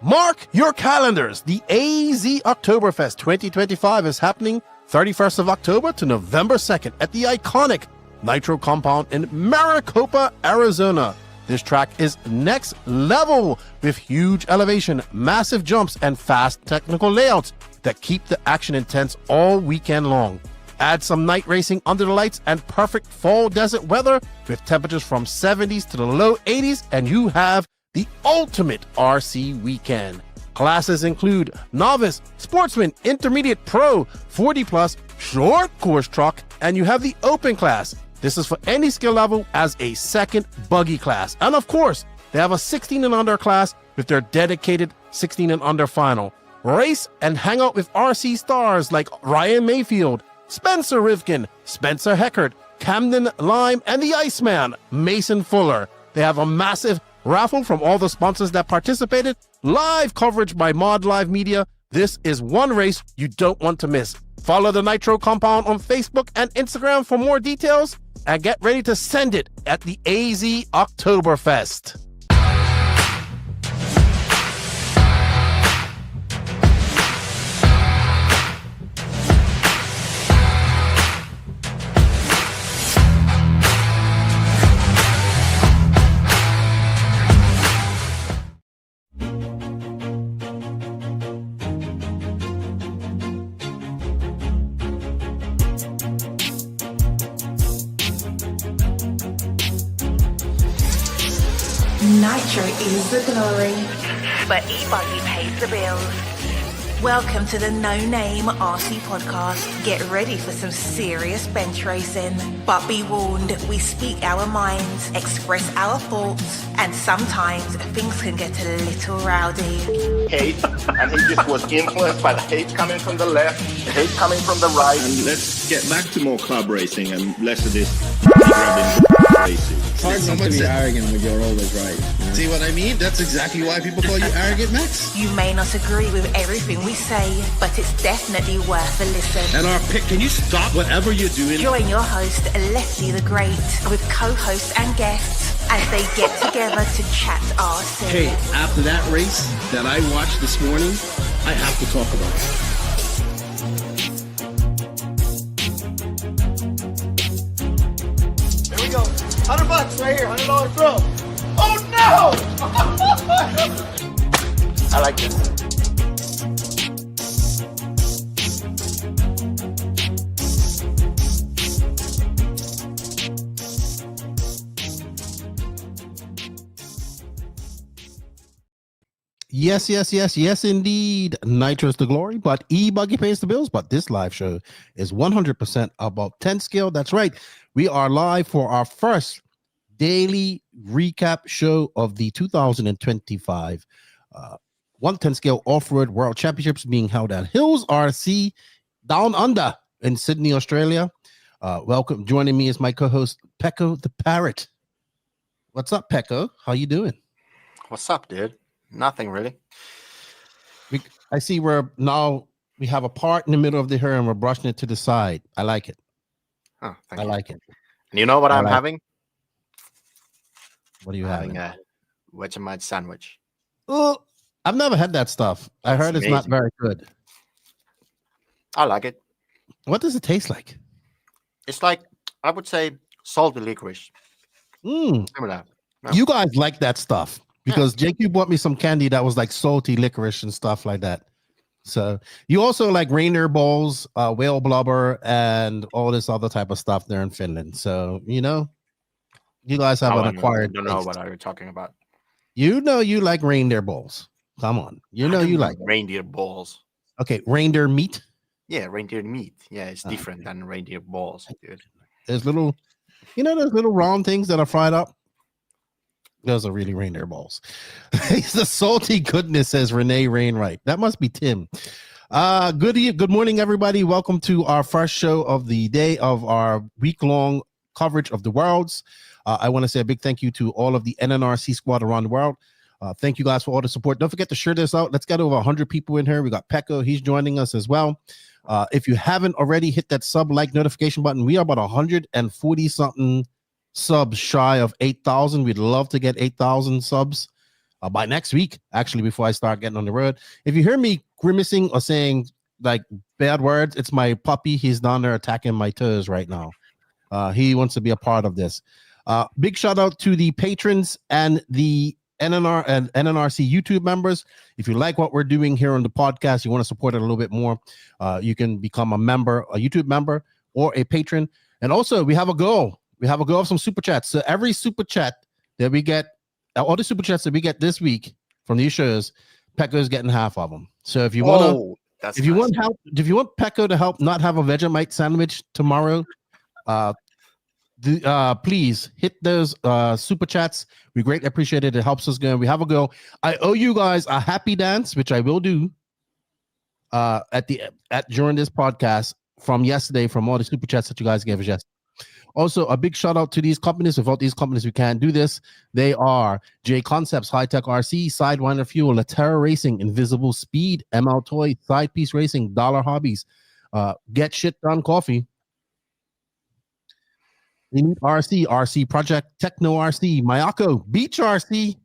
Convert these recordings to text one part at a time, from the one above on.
Mark your calendars. The AZ Oktoberfest 2025 is happening 31st of October to November 2nd at the iconic Nitro compound in Maricopa, Arizona. This track is next level with huge elevation, massive jumps, and fast technical layouts that keep the action intense all weekend long. Add some night racing under the lights and perfect fall desert weather with temperatures from 70s to the low 80s, and you have the ultimate RC weekend. Classes include novice, sportsman, intermediate, pro, 40 plus, short course truck, and you have the open class. This is for any skill level as a second buggy class. And of course, they have a 16 and under class with their dedicated 16 and under final. Race and hang out with RC stars like Ryan Mayfield, Spencer Rivkin, Spencer Heckert, Camden Lime, and the Iceman, Mason Fuller. They have a massive raffle from all the sponsors that participated, live coverage by Mod Live Media. This is one race you don't want to miss. Follow the Nitro Compound on Facebook and Instagram for more details, and get ready to send it at the AZ Oktoberfest. Nitro is the glory, but E-Buggy pays the bills. Welcome to the No Name RC podcast. Get ready for some serious bench racing. But be warned, we speak our minds, express our thoughts, and sometimes things can get a little rowdy. Hate, and he just was influenced by the hate coming from the left, the hate coming from the right. And let's get back to more club racing and less of this grabbing racing. It's hard not to be arrogant when you're always right. You know? See what I mean? That's exactly why people call you arrogant, Max. You may not agree with everything we say, but it's definitely worth a listen. And our pick, can you stop whatever you're doing? Join your host, Lefty the Great, with co-hosts and guests as they get together to chat RC. Hey, after that race that I watched this morning, I have to talk about it. There we go. $100 right here, $100 throw. Oh no! I like this. Yes, indeed. Nitro's the glory, but E-Buggy pays the bills. But this live show is 100% about 10 scale. That's right. We are live for our first daily recap show of the 2025 110 scale off-road world championships being held at Hills RC Down Under in Sydney, Australia. Welcome. Joining me is my co-host Pekko the Parrot. What's up, Pekko? How you doing? What's up, dude? Nothing really. I see we have a part in the middle of the hair and we're brushing it to the side. I like it. Oh, I like it. And you know what I'm having? What are you having? having? A Vegemite sandwich. Oh, I've never had that stuff. I heard it's not very good. I like it. What does it taste like? It's like, I would say, salty licorice. Similar. No. You guys like that stuff. Because JQ bought me some candy that was like salty licorice and stuff like that. So you also like reindeer balls, whale blubber, and all this other type of stuff there in Finland. So, you guys have an acquired. I don't know what you're talking about. You like reindeer balls. Come on. You like reindeer balls. Okay, reindeer meat. Yeah, reindeer meat. Yeah, it's different than reindeer balls, dude. There's little, those little round things that are fried up. Those are really reindeer balls. It's the salty goodness, says Renee Rainwright. That must be Tim. Good morning, everybody. Welcome to our first show of the day of our week-long coverage of the Worlds. I want to say a big thank you to all of the NNRC squad around the world. Thank you guys for all the support. Don't forget to share this out. Let's get over 100 people in here. We got Pekko. He's joining us as well. If you haven't already, hit that sub-like notification button. We are about 140-something subs shy of 8,000. We'd love to get 8,000 subs. by next week, actually, before I start getting on the road. If you hear me grimacing or saying like bad words, it's my puppy. He's down there attacking my toes right now. He wants to be a part of this. Big shout out to the patrons and the NNR and NNRC YouTube members. If you like what we're doing here on the podcast, you want to support it a little bit more, you can become a member, a YouTube member, or a patron. And also, we have a goal. We have a goal of some super chats. So every super chat that we get, all the super chats that we get this week from these shows, Pekko is getting half of them. So if you want to, if you want help, if you want Pekko to help not have a Vegemite sandwich tomorrow, please hit those super chats. We greatly appreciate it. It helps us go. We have a goal. I owe you guys a happy dance, which I will do during this podcast from yesterday, from all the super chats that you guys gave us yesterday. Also, a big shout out to these companies. Without these companies, we can't do this. They are J Concepts, High Tech RC, Sidewinder Fuel, Latera Racing, Invisible Speed, ML Toy, Side Piece Racing, Dollar Hobbies, Get Shit Done Coffee, Elite RC, RC Project, Techno RC, Mayako, Beach RC,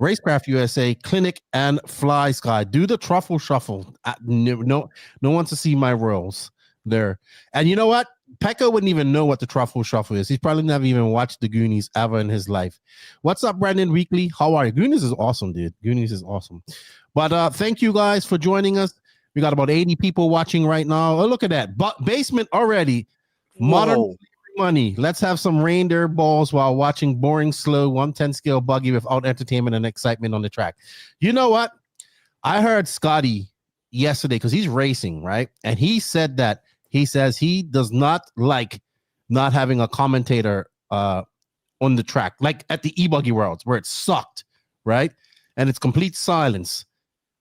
Racecraft USA, Clinic, and Fly Sky. Do the truffle shuffle. No one wants to see my rolls there. And you know what? Pekko wouldn't even know what the truffle shuffle is. He's probably never even watched the Goonies ever in his life. What's up, Brandon Weekly? How are you? Goonies is awesome, dude. Goonies is awesome. But thank you guys for joining us. We got about 80 people watching right now. Oh, look at that. Basement already. Modern money. Let's have some reindeer balls while watching boring, slow 110 scale buggy without entertainment and excitement on the track. You know what? I heard Scotty yesterday because he's racing, right? And he said that he says he does not like not having a commentator on the track, like at the E-Buggy Worlds where it sucked, right? And it's complete silence.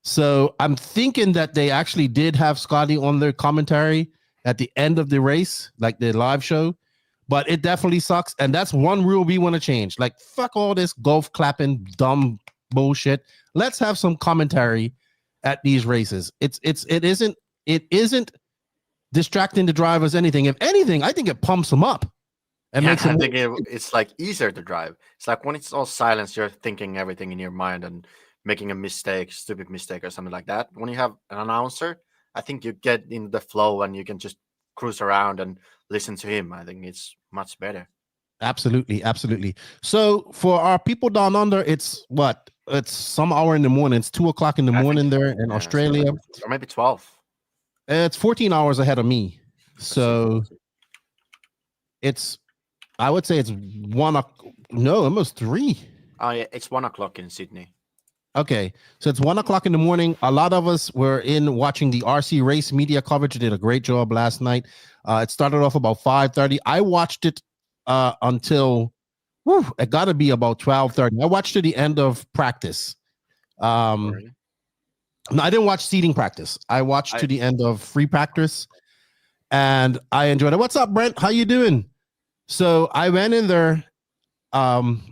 So I'm thinking that they actually did have Scotty on their commentary at the end of the race, like the live show, but it definitely sucks. And that's one rule we want to change. Like, fuck all this golf clapping, dumb bullshit. Let's have some commentary at these races. It isn't distracting the drivers anything. If anything, I think it pumps them up and makes them. I think it's like easier to drive. It's like when it's all silence, you're thinking everything in your mind and making a mistake, stupid mistake or something like that. When you have an announcer, I think you get in the flow and you can just cruise around and listen to him. I think it's much better. Absolutely, absolutely. So for our people down under, it's what? It's some hour in the morning. It's 2:00 in the morning there in Australia, or maybe 12. It's 14 hours ahead of me. So I would say it's almost 3. Oh yeah, it's 1:00 in Sydney. Okay, so it's 1:00 in the morning. A lot of us were in watching the RC race media coverage. They did a great job last night. It started off about 5:30. I watched it until it got to be about 12:30. I watched to the end of practice. No, I didn't watch seating practice. I watched to the end of free practice, and I enjoyed it. What's up, Brent? How you doing? So I went in there, and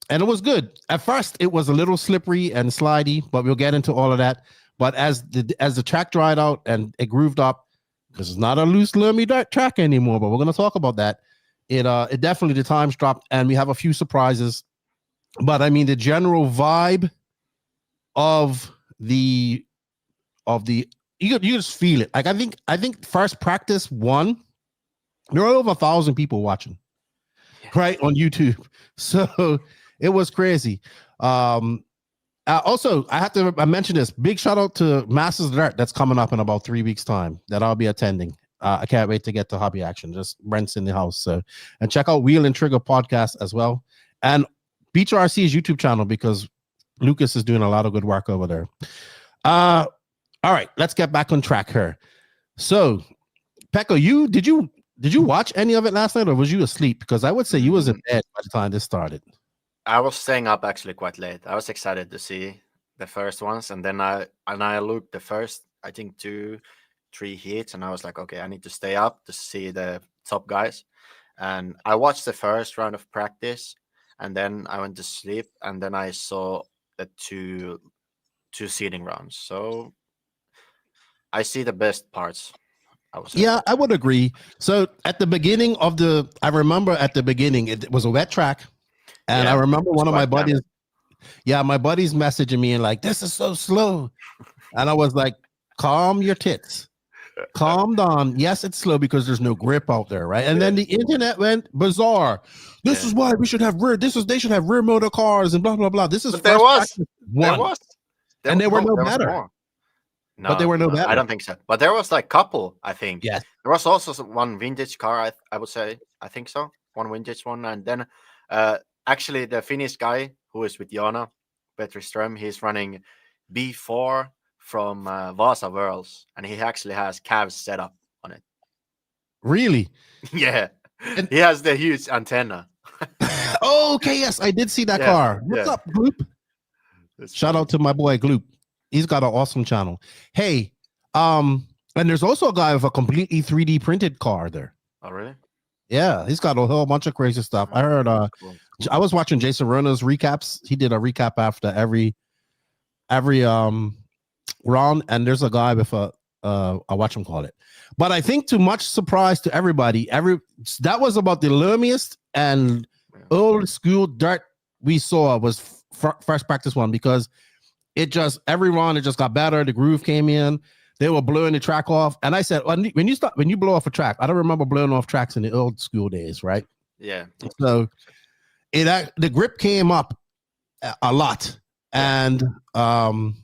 it was good. At first, it was a little slippery and slidey, but we'll get into all of that. But as the track dried out and it grooved up, because it's not a loose, lummy track anymore, but we're going to talk about that. It definitely, the times dropped, and we have a few surprises. But I mean, the general vibe of you just feel it. Like I think first practice one, there were over 1,000 people watching, right, on YouTube. So it was crazy. Also, I mention this. Big shout out to Masters of Dirt that's coming up in about 3 weeks' time that I'll be attending. I can't wait to get to hobby action. Just Brent's in the house. So, and check out Wheel and Trigger podcast as well, and Beach RC's YouTube channel, because Lucas is doing a lot of good work over there. All right, let's get back on track here. So, Pekko, did you watch any of it last night, or was you asleep? Because I would say you was in bed by the time this started. I was staying up actually quite late. I was excited to see the first ones, and then I looked the first, I think 2-3 heats, and I was like, okay, I need to stay up to see the top guys. And I watched the first round of practice, and then I went to sleep, and then I saw the two seeding rounds. So I see the best parts. Yeah, I would agree. So at the beginning I remember at the beginning, it was a wet track. And I remember one of my buddies, Yeah, my buddy's messaging me and like, this is so slow. And I was like, calm your tits. Calm down. Yes, it's slow because there's no grip out there, right? And then the internet went bizarre. This is why we should have rear. They should have rear motor cars and blah blah blah. This is But there was one. And they were no better. No, but they were no better. I don't think so. But there was like couple, I think. Yes. There was also one vintage car, I would say. I think so. One vintage one. And then actually the Finnish guy who is with Jona, Petri Ström, he's running B4 from Vasa Worlds. And he actually has calves set up on it. Really? Yeah. And he has the huge antenna. Okay, yes, I did see that car. What's up, Gloop? Shout out to my boy Gloop. He's got an awesome channel. Hey, and there's also a guy with a completely 3D printed car there. Oh, really? Yeah, he's got a whole bunch of crazy stuff. I heard cool. I was watching Jason Rona's recaps. He did a recap after every round, and there's a guy with a watch him call it. But I think to much surprise to everybody, that was about the loomiest and old school dirt we saw was first practice one, because it just every round it just got better. The groove came in. They were blowing the track off, and I said, when you blow off a track, I don't remember blowing off tracks in the old school days, right? Yeah. So the grip came up a lot, and I'm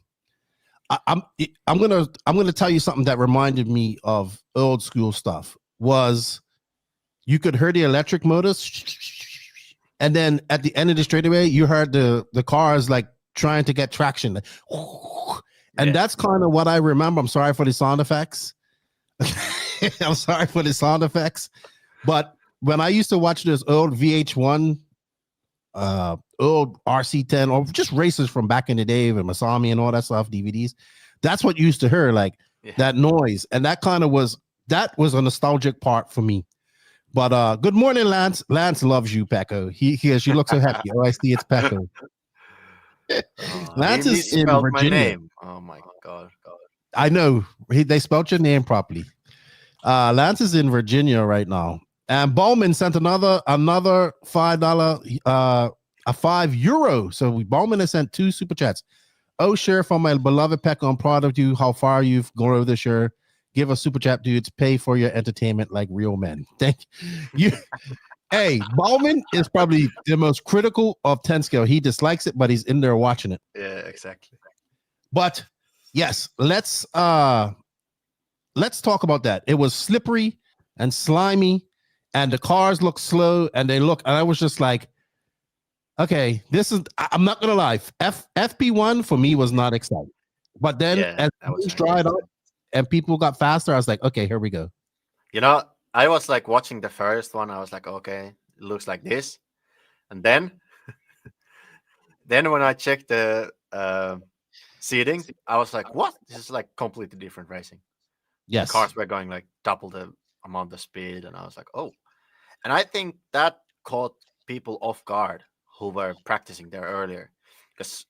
gonna tell you something that reminded me of old school stuff. Was you could hear the electric motors, and then at the end of the straightaway, you heard the cars like trying to get traction, and that's kind of what I remember. I'm sorry for the sound effects. I'm sorry for the sound effects, but when I used to watch this old VH1, old RC10, or just races from back in the day with Masami and all that stuff, DVDs, that's what you used to hear, like that noise, and that was a nostalgic part for me. But good morning, Lance. Lance loves you, Pekko. She looks so happy. Oh, I see it's Pekko. Lance is in Virginia. My name. Oh my god. I know they spelled your name properly. Lance is in Virginia right now, and Bowman sent another $5, a €5. So Bowman has sent 2 super chats. Oh, sure, from my beloved Pekko, I'm proud of you. How far you've gone over this year. Give a super chat, dudes. Pay for your entertainment like real men. Thank you. Hey, Bowman is probably the most critical of 10 scale. He dislikes it, but he's in there watching it. Yeah, exactly. But yes, let's talk about that. It was slippery and slimy, and the cars look slow, and and I was just like, okay, I'm not gonna lie. FP1 for me was not exciting. But then as things dried up and people got faster, I was like, okay, here we go. You know, I was like watching the first one. I was like, okay, it looks like this. And then when I checked the seating, I was like, what? This is like completely different racing. Yes. The cars were going like double the amount of speed. And I was like, oh. And I think that caught people off guard who were practicing there earlier. Because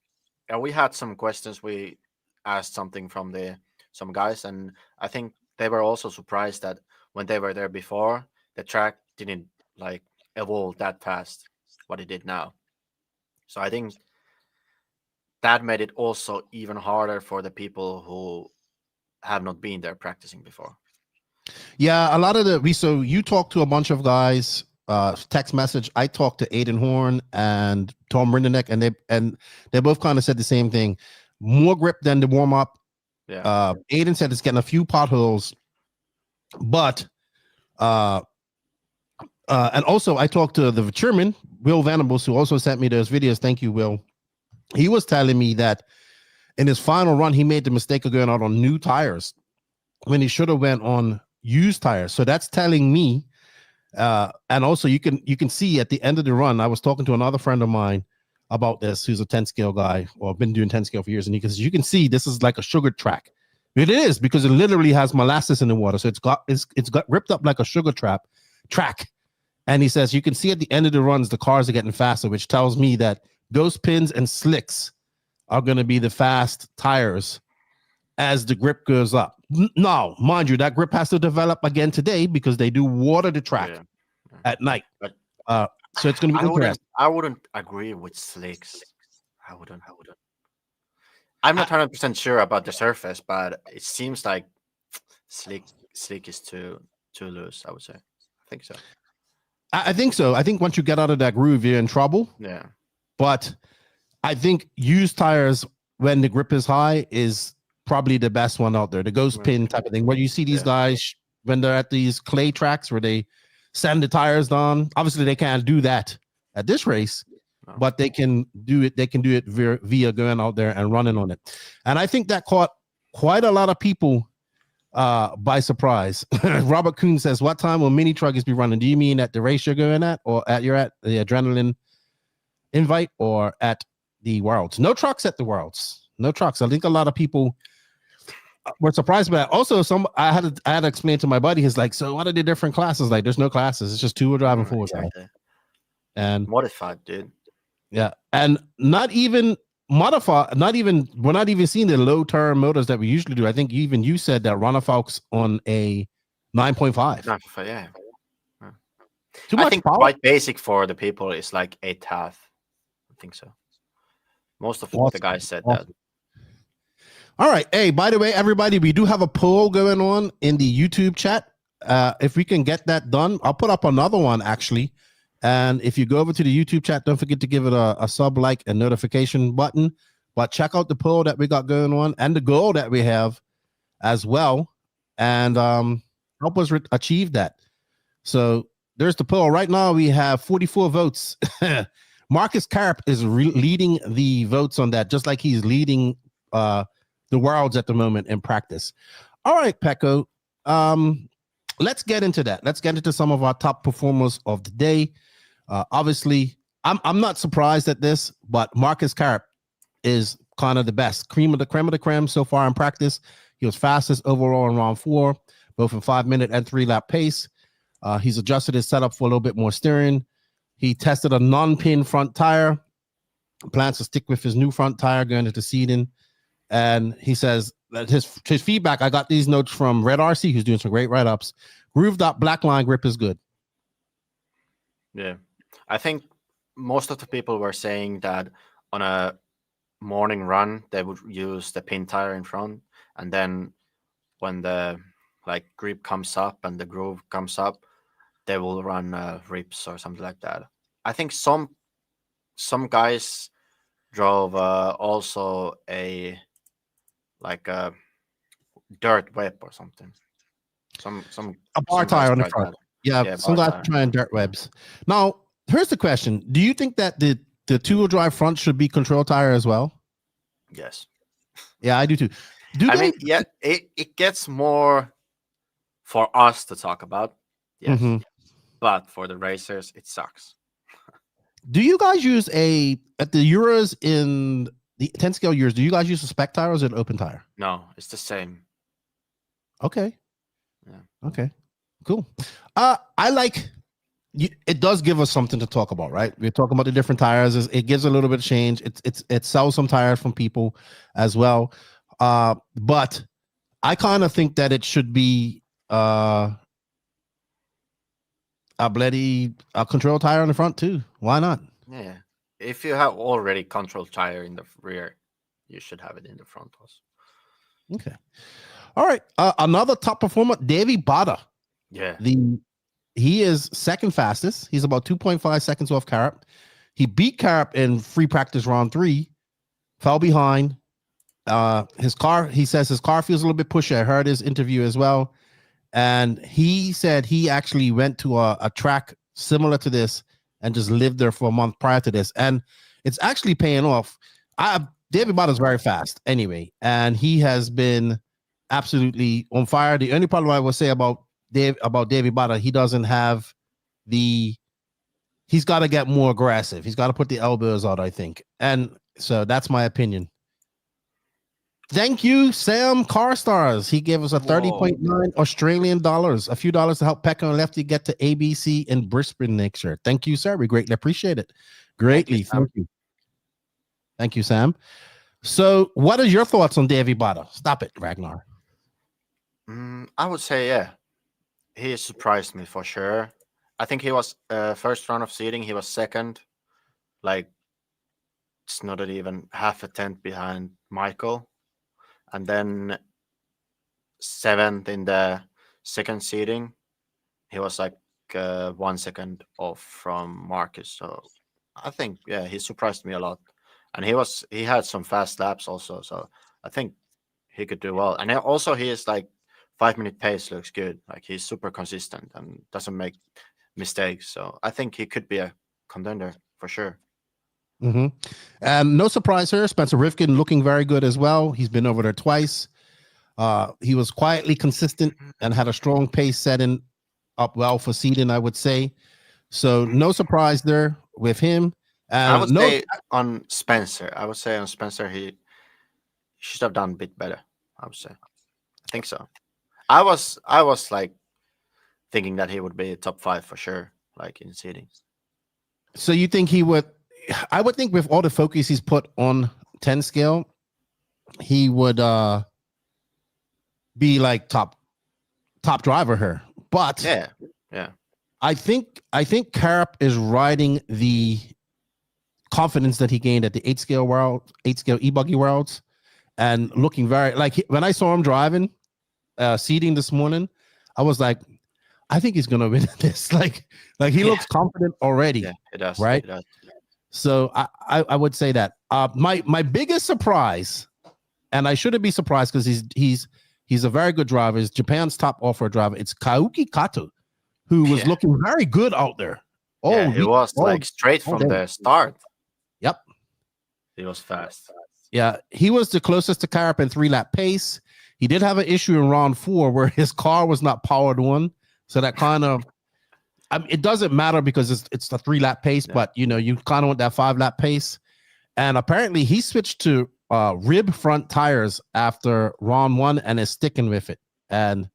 we had some questions. We asked something from some guys. And I think they were also surprised that when they were there before, the track didn't like evolve that fast, what it did now. So I think that made it also even harder for the people who have not been there practicing before. Yeah, a lot of so you talked to a bunch of guys, text message. I talked to Aiden Horn and Tom Rindeneck, and they both kind of said the same thing. More grip than the warm up. Yeah. Aiden said it's getting a few potholes. But and also I talked to the chairman, Will Venables, who also sent me those videos. Thank you, Will. He was telling me that in his final run, he made the mistake of going out on new tires when he should have went on used tires. So that's telling me, and also you can see at the end of the run, I was talking to another friend of mine about this, who's a 10 scale guy, or been doing 10 scale for years, and you can see this is like a sugar track. It is, because it literally has molasses in the water. So it's got ripped up like a sugar track. And he says, you can see at the end of the runs, the cars are getting faster, which tells me that those pins and slicks are going to be the fast tires as the grip goes up. Now, mind you, that grip has to develop again today because they do water the track at night. So it's going to be interesting. I wouldn't agree with slicks. I wouldn't. I'm not 100% sure about the surface, but it seems like slick is too loose. I would say. I think so. I think so. I think once you get out of that groove, you're in trouble. Yeah. But I think used tires when the grip is high is probably the best one out there. The ghost pin type of thing, where you see these guys when they're at these clay tracks where they sand the tires down. Obviously, they can't do that at this race, but they can do it. They can do it via going out there and running on it. And I think that caught quite a lot of people by surprise. Robert Kuhn says, "What time will mini truckers be running? Do you mean at the race you're going at, or at the adrenaline invite, or at the Worlds? No trucks at the Worlds. No trucks." I think a lot of people were surprised by that. Also, I had to explain to my buddy. He's like, "So what are the different classes? Like, there's no classes. It's just 2-wheel drive and 4-wheel drive." And modified, dude. Yeah, and not even modified. We're not even seeing the low turn motors that we usually do. I think you said that Ronafalk's on a 9.5. 9.5, yeah. Too much I think power. quite basic for the people is like 8.5. I think so. Most of the guys said that. All right. Hey, by the way, everybody, we do have a poll going on in the YouTube chat. If we can get that done, I'll put up another one actually. And if you go over to the YouTube chat, don't forget to give it a sub, like, and notification button. But check out the poll that we got going on and the goal that we have as well, and help us achieve that. So there's the poll. Right now we have 44 votes. Marcus Carp is leading the votes on that, just like he's leading the Worlds at the moment in practice. All right, Pekko. Let's get into that. Let's get into some of our top performers of the day. Obviously, I'm not surprised at this, but Marcus Carp is kind of the best. Cream of the creme so far in practice. He was fastest overall in round 4, both in 5-minute and 3-lap pace. He's adjusted his setup for a little bit more steering. He tested a non-pin front tire. Plans to stick with his new front tire going into seeding. And he says that his feedback, I got these notes from Red RC, who's doing some great write-ups. Grooved up black line grip is good. Yeah. I think most of the people were saying that on a morning run, they would use the pin tire in front. And then when the grip comes up and the groove comes up, they will run rips or something like that. I think some guys drove also a dirt web or something. A bar tire on the front. Yeah, some guys are trying dirt webs. Now, here's the question. Do you think that the 2-wheel drive front should be control tire as well? Yes. Yeah, I do too. It gets more for us to talk about. Yes. Mm-hmm. But for the racers, it sucks. Do you guys use at the Euros in the 10 scale years, do you guys use a spec tire or is it an open tire? No, it's the same. Okay. Yeah. Okay. Cool. I like it. Does give us something to talk about, right? We're talking about the different tires. It gives a little bit of change. It sells some tires from people as well. But I kind of think that it should be a control tire on the front too. Why not? Yeah. If you have already control tire in the rear, you should have it in the front also. Okay. All right. Another top performer, Davy Bada. Yeah. He is second fastest. He's about 2.5 seconds off Carp. He beat Carp in free practice round 3, fell behind. He says his car feels a little bit pushy. I heard his interview as well. And he said he actually went to a track similar to this and just lived there for a month prior to this. And it's actually paying off. David Bada is very fast anyway. And he has been absolutely on fire. The only problem I will say about Davy Bada, he doesn't have he's got to get more aggressive. He's got to put the elbows out, I think. And so that's my opinion. Thank you, Sam Carstars. He gave us a 30.9 Australian dollars, a few dollars to help Pekko and Lefty get to ABC in Brisbane next year. Thank you, sir. We greatly appreciate it. Greatly. Thank you. Thank you, Sam. So what are your thoughts on Davy Bada? Stop it, Ragnar. I would say, yeah. He surprised me for sure. I think he was first round of seeding. He was second. it's not even half a tenth behind Michael, and then 7th in the second seeding. He was like 1 second off from Marcus. So I think he surprised me a lot, and he had some fast laps also. So I think he could do well, and also he is like 5-minute pace looks good. Like he's super consistent and doesn't make mistakes. So I think he could be a contender for sure. And no surprise here, Spencer Rivkin looking very good as well. He's been over there twice. He was quietly consistent and had a strong pace setting up well for seeding, I would say. So no surprise there with him. I would say on Spencer. He should have done a bit better. I would say. I think so. I was like thinking that he would be top 5 for sure, like in seeding. So you think he would? I would think with all the focus he's put on 10 scale, he would be like top driver here. But yeah. I think Carp is riding the confidence that he gained at the 8 scale E-Buggy Worlds, and looking very like when I saw him driving seeding this morning, I was like, I think he's gonna win this. Like he looks confident already. Yeah, it does. Right. It does. So I would say that my biggest surprise, and I shouldn't be surprised because he's a very good driver, is Japan's top off-road driver. It's Kaoki Kato, who was looking very good out there. He was like straight from the start. Yep. He was fast. Yeah, he was the closest to Carp in 3-lap pace. He did have an issue in round 4 where his car was not powered on. So that kind of, it doesn't matter because it's the 3-lap pace, but you kind of want that 5-lap pace. And apparently he switched to rib front tires after round 1 and is sticking with it. And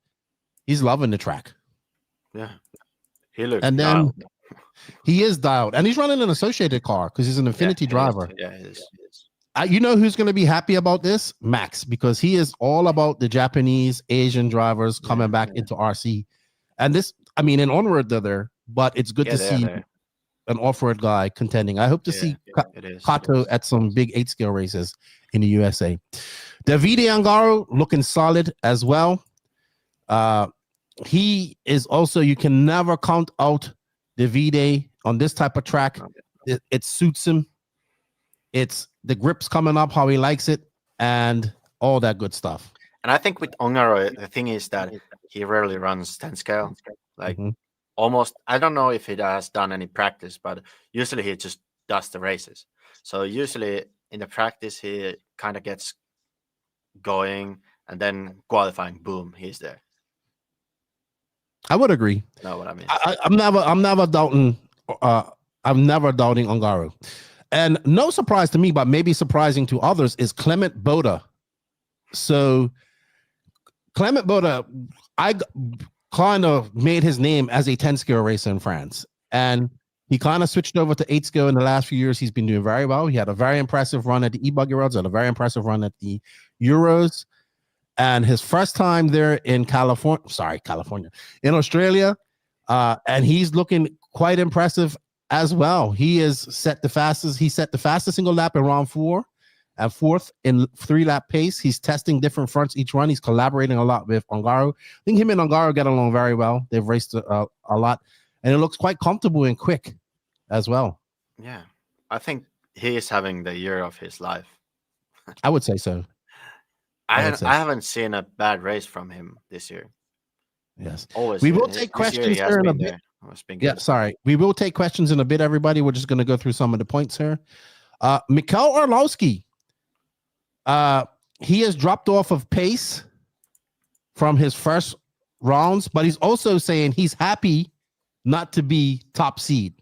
he's loving the track. Yeah. He looks dialed. He is dialed. And he's running an associated car because he's an Infinity driver. Yeah, he is. You know who's going to be happy about this? Max, because he is all about the Japanese, Asian drivers coming back into RC. And this, I mean, in Onward they're there, but it's good to see an off-road guy contending. I hope to see Kato at some big 8-scale races in the USA. Davide Angaro looking solid as well. He is also, you can never count out Davide on this type of track. It suits him. It's the grips coming up how he likes it and all that good stuff. And I think with Ongaro, the thing is that he rarely runs 10 scale. Like almost, I don't know if he has done any practice, but usually he just does the races. So usually in the practice, he kind of gets going, and then qualifying, boom, he's there. I would agree. Know what I mean? I'm never doubting Ongaro. And no surprise to me, but maybe surprising to others, is Clement Boda. So Clement Boda, I kind of made his name as a 10 scale racer in France. And he kind of switched over to 8 scale in the last few years. He's been doing very well. He had a very impressive run at the E-Buggy Worlds, had a very impressive run at the Euros. And his first time there in California, in Australia. And he's looking quite impressive as well. He set the fastest single lap in round 4 and 4th in 3-lap pace. He's testing different fronts each run. He's collaborating a lot with Ongaro. I think him and Ongaro get along very well. They've raced a lot, and it looks quite comfortable and quick as well. Yeah, I think he is having the year of his life. I would say so. I haven't seen a bad race from him this year. Yes. Always. We will take questions here in a bit. Yeah, sorry. We will take questions in a bit, everybody. We're just going to go through some of the points here. Mikhail Orlowski. He has dropped off of pace from his first rounds, but he's also saying he's happy not to be top seed.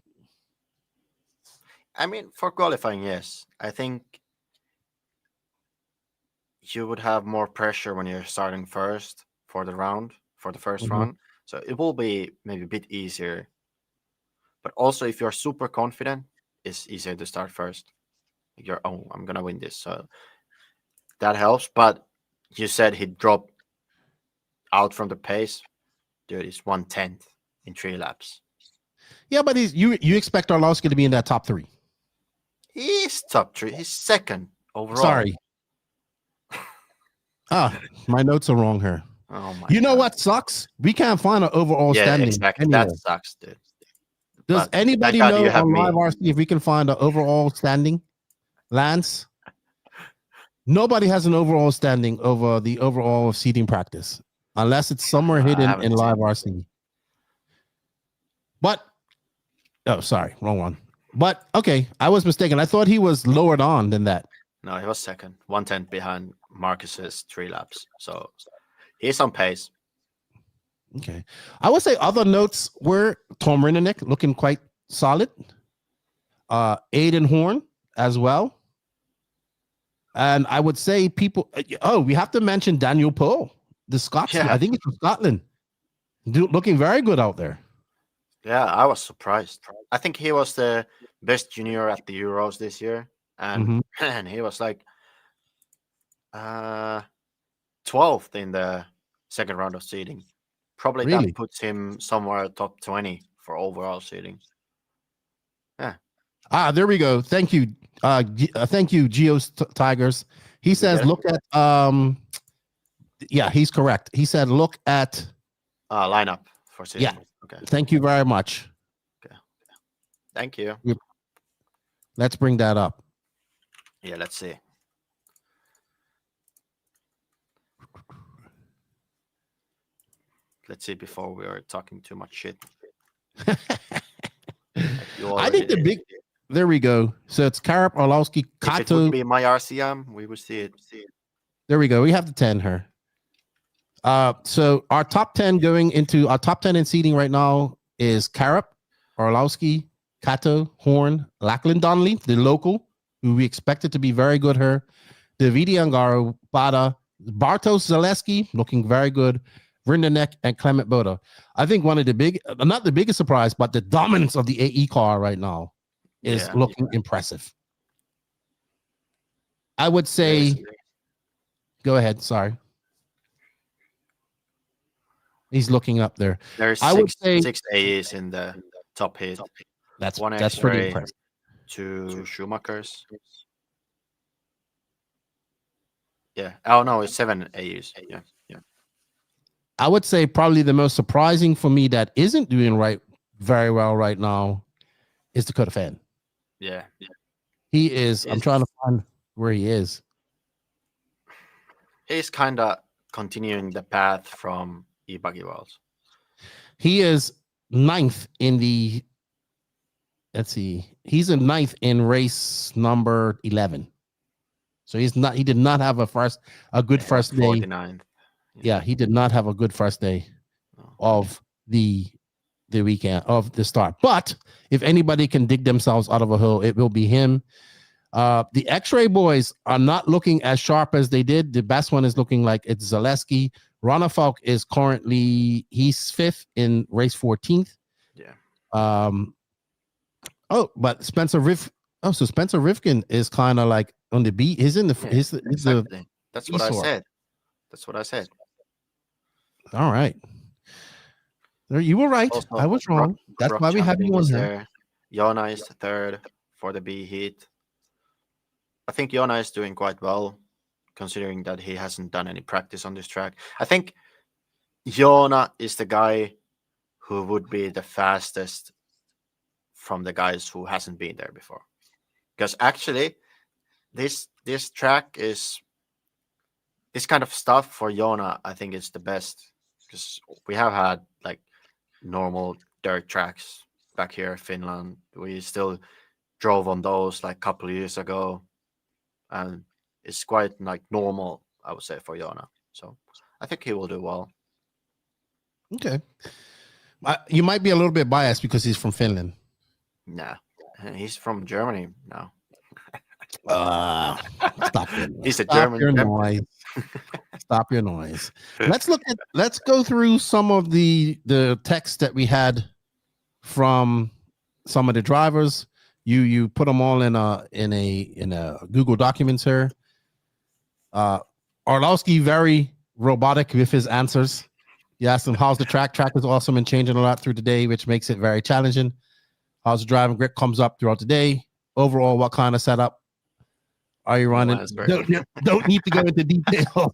I mean, for qualifying, yes. I think you would have more pressure when you're starting first for the first round. So it will be maybe a bit easier. But also, if you're super confident, it's easier to start first. I'm going to win this. So that helps. But you said he dropped out from the pace. Dude, it's 1/10 in 3 laps. Yeah, but you expect Orlowski to be in that top 3. He's top 3. He's second overall. Sorry. My notes are wrong here. Oh my You know God. what sucks? We can't find an overall standing. Exactly. Anywhere. That sucks, dude. Does But anybody thank God know you have on me. Live RC if we can find an overall standing? Lance? Nobody has an overall standing over the overall seating practice, unless it's somewhere hidden haven't in seen Live it. RC. But, oh, sorry, wrong one. But, okay, I was mistaken. I thought he was lowered on than that. No, he was second. 110 behind Marcus's 3 laps. So he's on pace. Okay. I would say other notes were Tom Rinnenek looking quite solid. Aiden Horn as well. And I would say people, we have to mention Daniel Poe, the Scotsman. Yeah. I think he's from Scotland. Looking very good out there. Yeah, I was surprised. I think he was the best junior at the Euros this year. And, and he was like 12th in the second round of seeding. Probably Really? that puts him somewhere top 20 for overall seeding. Yeah. There we go. Thank you. Thank you, Geo's Tigers. He says, get it? look at, yeah, he's correct. He said, look at, Lineup for seeding. Yeah. Okay. Thank you very much. Thank you. Let's bring that up. Yeah, let's see. Let's see before we are talking too much shit. I think the big, there we go. So it's Karap, Orlowski, If it Kato. would be my RCM, we would see it. There we go. We have the 10 here. So our top 10 going into our top 10 in seating right now is Karap, Orlowski, Kato, Horn, Lachlan Donnelly, the local, who we expected to be very good here. Davide Angaro, Bada, Bartosz Zaleski, looking very good. Rindenek and Clement Boda. I think one of the big, not the biggest surprise, but the dominance of the AE car right now is looking impressive. I would say, go ahead. Sorry. He's looking up there. There's I would say 6 AEs in the top hit. that's One pretty X-ray, impressive. 2 Schumachers. Yeah. Oh no, it's 7 AEs. Yeah. I would say probably the most surprising for me that isn't doing very well right now is Dakota Fan. Yeah. He is. I'm trying to find where he is. He's kind of continuing the path from E-Buggy Worlds. He is 9th in the. Let's see. He's in 9th in race number 11. So he's not. He did not have a good first day. 49th. Yeah, he did not have a good first day of the weekend of the start. But if anybody can dig themselves out of a hole, it will be him. The X-Ray boys are not looking as sharp as they did. The best one is looking like it's Zaleski. Rana Falk is currently he's 5th in race 14th. Yeah. But Spencer Spencer Rifkin is kind of like on the beat. He's in the Exactly. That's what I Esau. said. That's what I said. All right. You were right. Also, I was wrong. That's Rock why we have Champion you on is here. there. Jona is 3rd for the B heat. I think Jona is doing quite well, considering that he hasn't done any practice on this track. I think Jona is the guy who would be the fastest from the guys who hasn't been there before. Because actually, this track is this kind of stuff for Jona. I think it's the best because we have had like normal dirt tracks back here in Finland. We still drove on those like a couple of years ago, and it's quite like normal, I would say, for Jona. So I think he will do well. Okay. You might be a little bit biased because he's from Finland. Nah, he's from Germany now. Stop it. He's a Stop German your champion. noise. Stop your noise. Let's go through some of the text that we had from some of the drivers. You put them all in a Google Documents here. Orlowski very robotic with his answers. You asked him how's the track. Track is awesome and changing a lot through the day, which makes it very challenging. How's the driving? Grip comes up throughout the day. overall, what kind of setup are you running? Don't need to go into detail.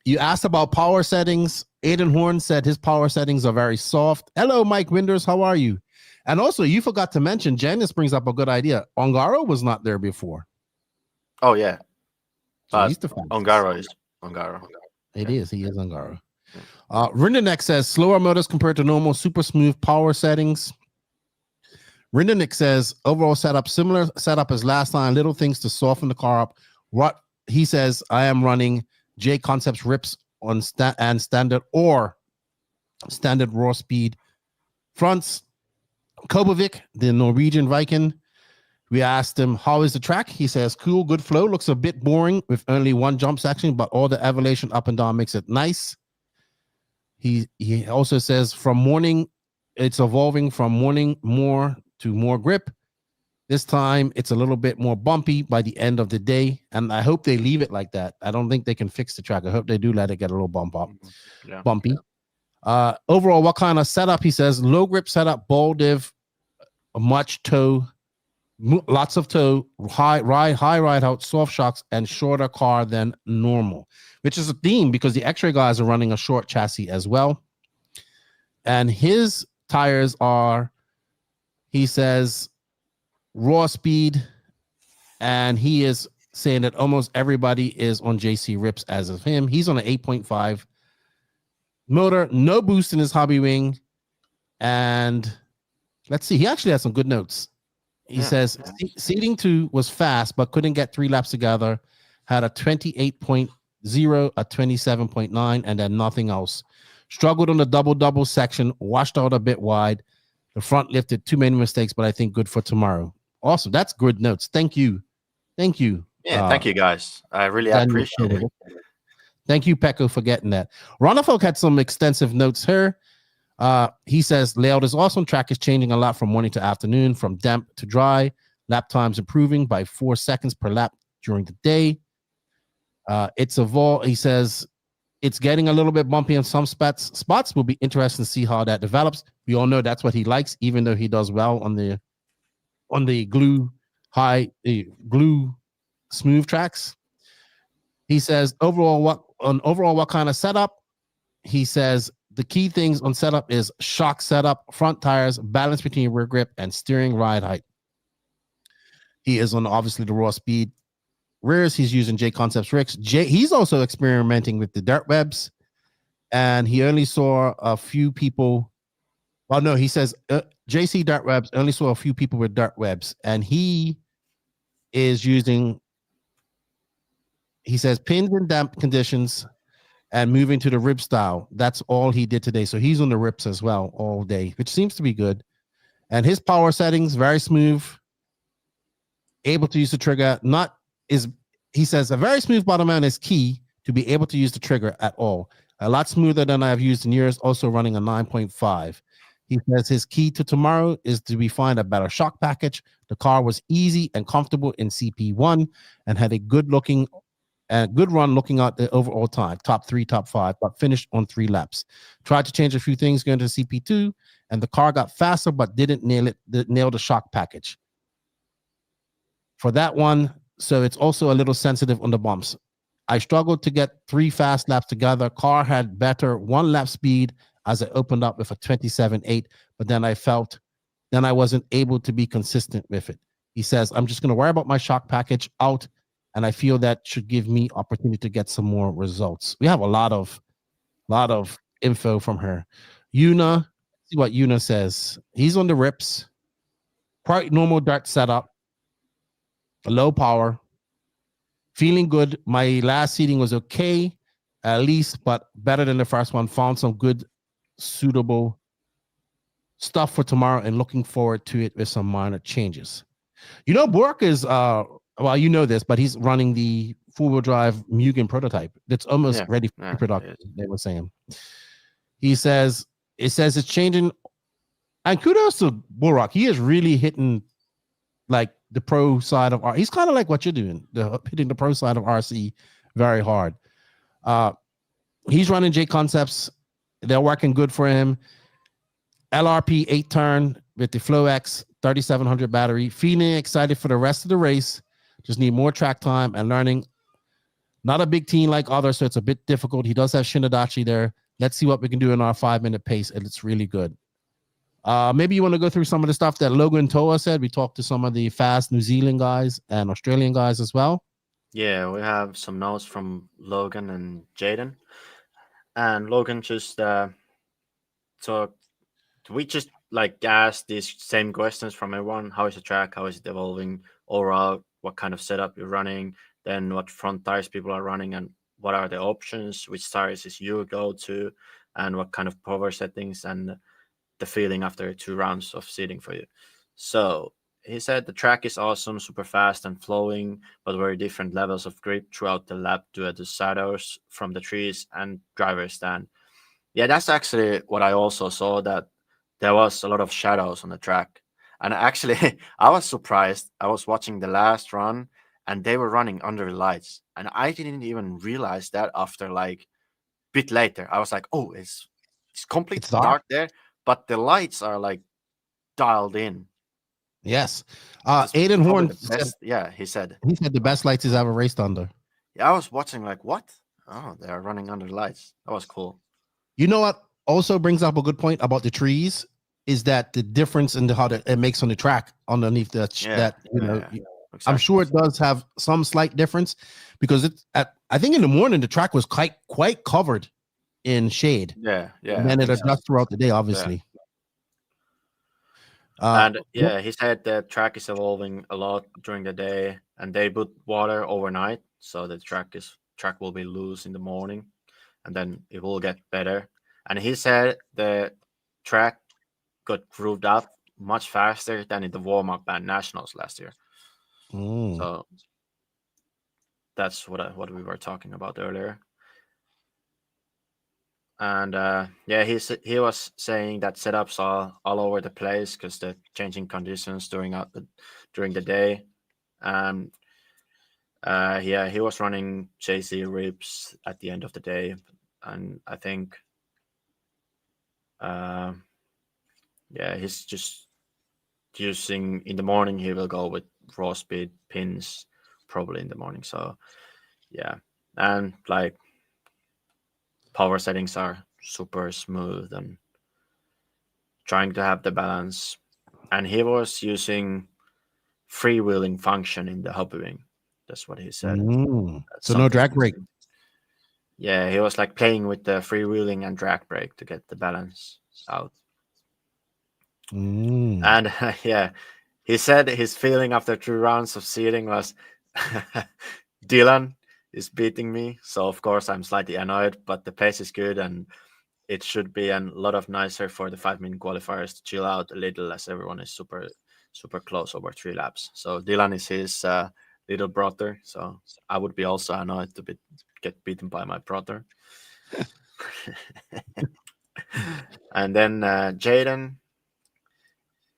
You asked about power settings. Aiden Horn said his power settings are very soft. Hello, Mike Winders. How are you? And also, you forgot to mention, Janice brings up a good idea. Ongaro was not there before. Oh, yeah. So Ongaro is Ongaro. It is. He is Ongaro. Rindenek says slower motors compared to normal super smooth power settings. Rindenek says overall setup, similar setup as last time, little things to soften the car up. What he says, I am running J Concepts rips on standard or standard raw speed fronts. Kobovic, the Norwegian Viking, we asked him, how is the track? He says, cool, good flow. Looks a bit boring with only one jump section, but all the elevation up and down makes it nice. He also says, from morning, it's evolving from morning more to more grip. This time, it's a little bit more bumpy by the end of the day, and I hope they leave it like that. I don't think they can fix the track. I hope they do let it get a little bumpy. Overall, what kind of setup? He says, low grip setup, ball div, much toe, lots of toe, high ride out, soft shocks, and shorter car than normal, which is a theme because the X-Ray guys are running a short chassis as well. And his tires are, he says, raw speed, and he is saying that almost everybody is on JC Rips as of him. He's on an 8.5 motor, no boost in his hobby wing, and let's see, he actually has some good notes. He says seating 2 was fast but couldn't get 3 laps together, had a 28.0, a 27.9, and then nothing else. Struggled on the double section, washed out a bit wide. The front lifted, too many mistakes, but I think good for tomorrow. Awesome. That's good notes. Thank you. Yeah, thank you, guys. I really appreciate it. Thank you, Pekko, for getting that. Ronafolk had some extensive notes here. He says, layout is awesome. Track is changing a lot from morning to afternoon, from damp to dry. Lap times improving by 4 seconds per lap during the day. It's evolved. He says, it's getting a little bit bumpy in some spots. Will be interesting to see how that develops. We all know that's what he likes, even though he does well on the glue smooth tracks. He says, overall, what kind of setup? He says the key things on setup is shock setup, front tires, balance between rear grip, and steering ride height. He is on obviously the raw speed rears. He's using J Concepts rigs. He's also experimenting with the dirt webs, and he only saw a few people. Well, no, he says JC dirt webs only saw a few people with dirt webs, and he is using. He says pins in damp conditions and moving to the rib style. That's all he did today. So he's on the rips as well all day, which seems to be good. And his power settings, very smooth. Able to use the trigger. He says a very smooth bottom end is key to be able to use the trigger at all. A lot smoother than I've used in years, also running a 9.5. He says his key to tomorrow is to find a better shock package. The car was easy and comfortable in CP1 and had a good run looking at the overall time, top 3, top 5, but finished on 3 laps. Tried to change a few things going to CP2, and the car got faster, but didn't nail the shock package for that one. So it's also a little sensitive on the bumps. I struggled to get 3 fast laps together. Car had better 1 lap speed as I opened up with a 27.8, but then I wasn't able to be consistent with it. He says, I'm just going to worry about my shock package out, and I feel that should give me opportunity to get some more results. We have a lot of info from her. Yuna, see what Yuna says. He's on the rips. Quite normal dirt setup. Low power. Feeling good. My last seating was okay, at least, but better than the first one. Found some good, suitable stuff for tomorrow and looking forward to it with some minor changes. You know, Bork is well, you know this, but he's running the four-wheel drive Mugen prototype. That's almost ready for production, they were saying. It says it's changing. And kudos to Burak. He is really hitting like the pro side of RC. He's kind of like what you're doing, hitting the pro side of RC very hard. He's running J Concepts. They're working good for him. LRP 8-turn. with the Flow X 3700 battery. Feeling excited for the rest of the race. Just need more track time and learning. Not a big team like others, so it's a bit difficult. He does have Shinadachi there. Let's see what we can do in our 5-minute pace, and it's really good. Maybe you want to go through some of the stuff that Logan Toa said. We talked to some of the fast New Zealand guys and Australian guys as well. Yeah, we have some notes from Logan and Jaden. And Logan just we just like asked these same questions from everyone. How is the track? How is it evolving overall? What kind of setup you're running? Then what front tires people are running, and what are the options? Which tires is you go to, and what kind of power settings, and the feeling after 2 rounds of seating for you. So he said the track is awesome, super fast and flowing, but very different levels of grip throughout the lap due to the shadows from the trees and driver stand. Yeah, that's actually what I also saw, that there was a lot of shadows on the track. And actually, I was surprised. I was watching the last run, and they were running under the lights. And I didn't even realize that after like a bit later. I was like, oh, it's completely dark there, but the lights are like dialed in. Yes. Aiden Horn said, he said the best lights he's ever raced under. Yeah, I was watching like, what? Oh, they are running under the lights. That was cool. You know what also brings up a good point about the trees is that the difference in how it makes on the track underneath exactly. I'm sure it does have some slight difference, because it's I think in the morning the track was quite covered in shade. Yeah. And then it adjusts throughout the day, obviously. He said the track is evolving a lot during the day, and they put water overnight, so the track will be loose in the morning, and then it will get better. And he said the track got grooved up much faster than in the warm-up and nationals last year. So that's what we were talking about earlier. And he was saying that setups are all over the place because the changing conditions during the day. And he was running JC ribs at the end of the day, and I think he's just using in the morning. He will go with raw speed pins probably in the morning. So and like power settings are super smooth and trying to have the balance. And he was using freewheeling function in the hobby wing. That's what he said. So no drag brake. Yeah, he was like playing with the freewheeling and drag brake to get the balance out. And he said his feeling after 2 rounds of seating was Dylan is beating me, so of course I'm slightly annoyed, but the pace is good, and it should be a lot of nicer for the 5-minute qualifiers to chill out a little, as everyone is super close over 3 laps. So Dylan is his little brother, so I would be also annoyed to get beaten by my brother. And then Jaden,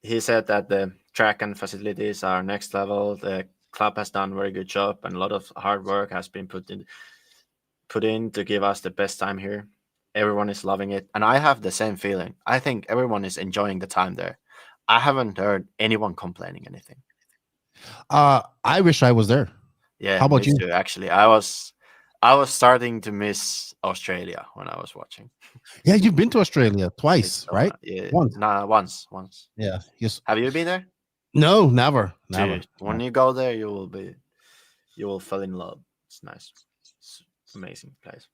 he said that the track and facilities are next level. The club has done a very good job, and a lot of hard work has been put in to give us the best time here. Everyone is loving it, and I have the same feeling. I think everyone is enjoying the time there. I haven't heard anyone complaining anything. I wish I was there. Yeah, how about you? Too, actually, I was starting to miss Australia when I was watching. Yeah, you've been to Australia twice, right? Yeah, once. Yeah. Yes. Have you been there? No, never. Dude, when you go there, you will fall in love. It's nice. It's an amazing place.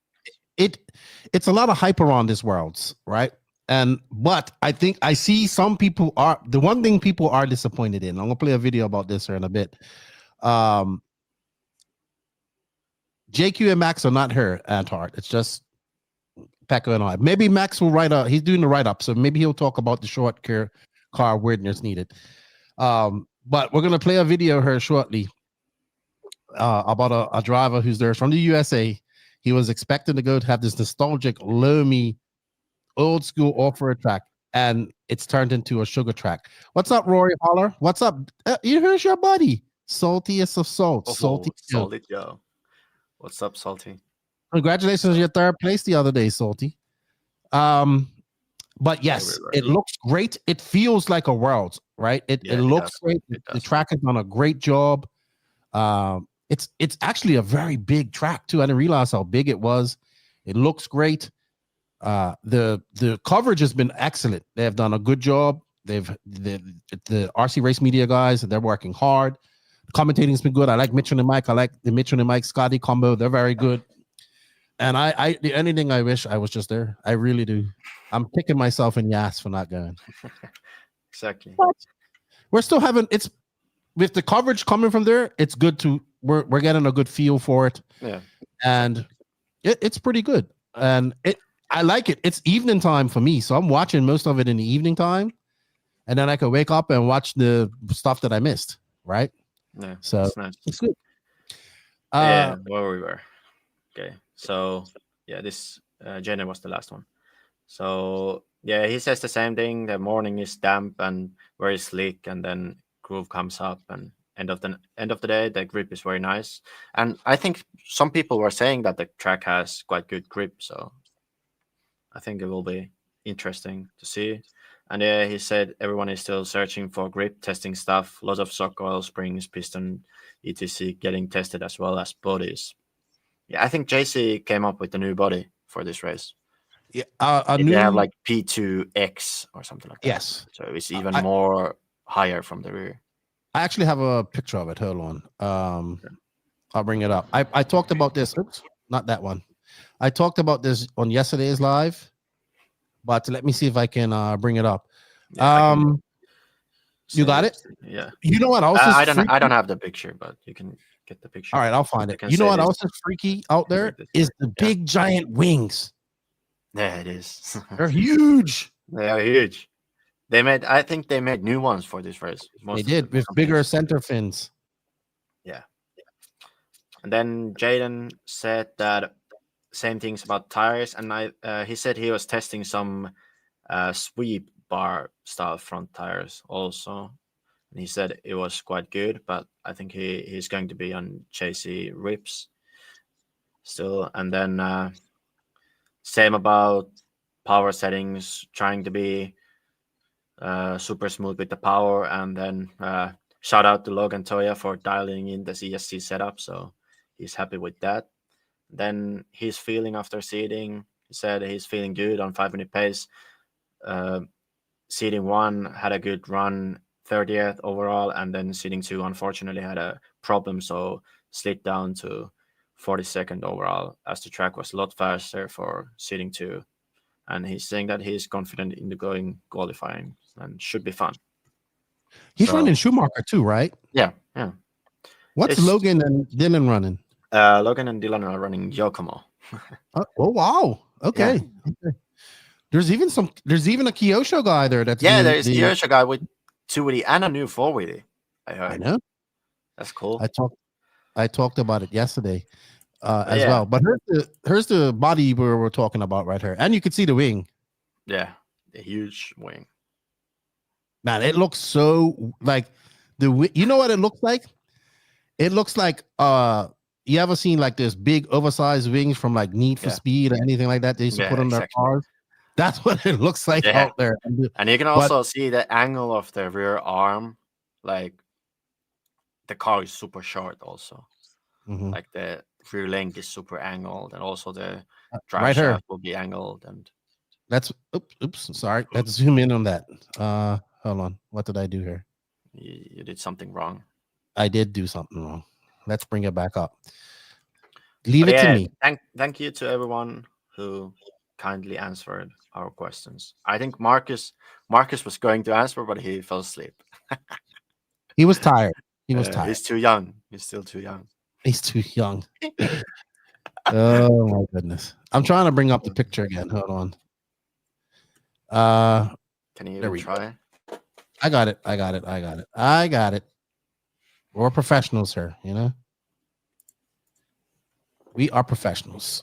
It's a lot of hype around this world, right? But I think I see some people are the one thing people are disappointed in. I'm gonna play a video about this here in a bit. JQ and Max are not here at heart. It's just Pekko and I. Maybe Max will he's doing the write-up, so maybe he'll talk about the short car weirdness needed. But we're gonna play a video here shortly about a driver who's there from the USA. He was expecting to go to have this nostalgic, loamy, old school off-road track, and it's turned into a sugar track. What's up, Rory Holler? What's up? Here's your buddy, Saltiest of Salt. Salty Joe. What's up, Salty? Congratulations on your 3rd place the other day, Salty. But But yes, it looks great. It feels like a world, right? It looks great. The track has done a great job. It's actually a very big track too. I didn't realize how big it was. It looks great. The coverage has been excellent. They have done a good job. The RC Race Media guys, they're working hard. Commentating's been good. I like Mitchell and Mike. I like the Mitchell and Mike Scotty combo. They're very good. And the anything I wish I was just there. I really do. I'm kicking myself in the ass for not going. Exactly. But we're still having it's with the coverage coming from there. It's good to we're getting a good feel for it. Yeah, and it's pretty good. And I like it. It's evening time for me, so I'm watching most of it in the evening time, and then I can wake up and watch the stuff that I missed. Right. Yeah. So nice. It's good. Yeah, where we were. Okay. So yeah, this Jenny was the last one. So yeah, he says the same thing. The morning is damp and very slick, and then groove comes up, and end of the day, the grip is very nice. And I think some people were saying that the track has quite good grip, so I think it will be interesting to see. And yeah, he said everyone is still searching for grip, testing stuff, lots of shock oil, springs, piston, etc. getting tested, as well as bodies. Yeah, I think JC came up with the new body for this race. Yeah, they have like P2X or something like that. Yes. So it's even more higher from the rear. I actually have a picture of it. Hold on. I'll bring it up. I talked about this. Oops, not that one. I talked about this on yesterday's live, but let me see if I can bring it up. Yeah, you got it? Yeah. You know what else is I don't have the picture, but you can get the picture. All right, I'll find it. You know what else is freaky out there is the big giant wings. Yeah, it is. They're huge. They are huge. I think they made new ones for this race. They did with bigger center fins. Yeah. And then Jaden said that same things about tires, and he said he was testing some sweep bar style front tires also, and he said it was quite good, but I think he's going to be on chassis rips still. And then same about power settings, trying to be super smooth with the power. And then shout out to Logan Toya for dialing in the CSC setup, so he's happy with that. Then his feeling after seeding, he said he's feeling good on 5-minute pace. Seeding 1 had a good run, 30th overall, and then seeding 2 unfortunately had a problem, so slid down to 42nd overall, as the track was a lot faster for seeding 2. And he's saying that he's confident in the going qualifying and should be fun. He's running Schumacher too, right? Yeah. What's Logan and Dylan running? Logan and Dylan are running Yokomo. Oh wow! Okay. There's even a Kyosho guy there. There's a Kyosho guy with 280 and a new 480. I know. That's cool. I talked about it yesterday as well. But here's the body we're talking about right here, and you can see the wing. Yeah, the huge wing. Man, it looks so like you know what it looks like? It looks like you ever seen like this big oversized wings from like Need for Speed or anything like that they used to put on their cars? That's what it looks like out there. And you can also see the angle of the rear arm. Like the car is super short also. Mm-hmm. Like the rear length is super angled, and also the drive shaft will be angled. And that's oops, sorry. Let's zoom in on that. Hold on. What did I do here? You did something wrong. I did do something wrong. Let's bring it back up. Leave it to me. Thank you to everyone who kindly answered our questions. I think Marcus was going to answer, but he fell asleep. He was tired. Tired. He's too young. He's still too young. He's too young. Oh my goodness. I'm trying to bring up the picture again. Hold on. Can you try? I got it. We're professionals here, you know. We are professionals.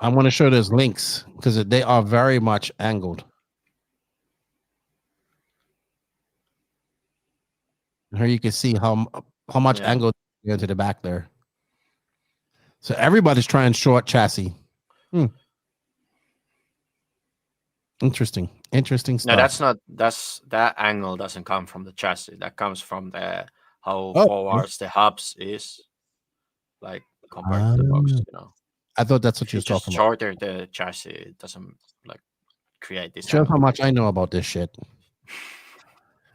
I want to show those links because they are very much angled. Here you can see how much angle go to the back there. So everybody's trying short chassis. Interesting stuff. No, that's not. That angle doesn't come from the chassis. That comes from the how Oh, forwards the hubs is like compared to the box. You know, I thought that's what if you you was just talking about. shorter the chassis, it doesn't like create this Shows how angle. much I know about this shit.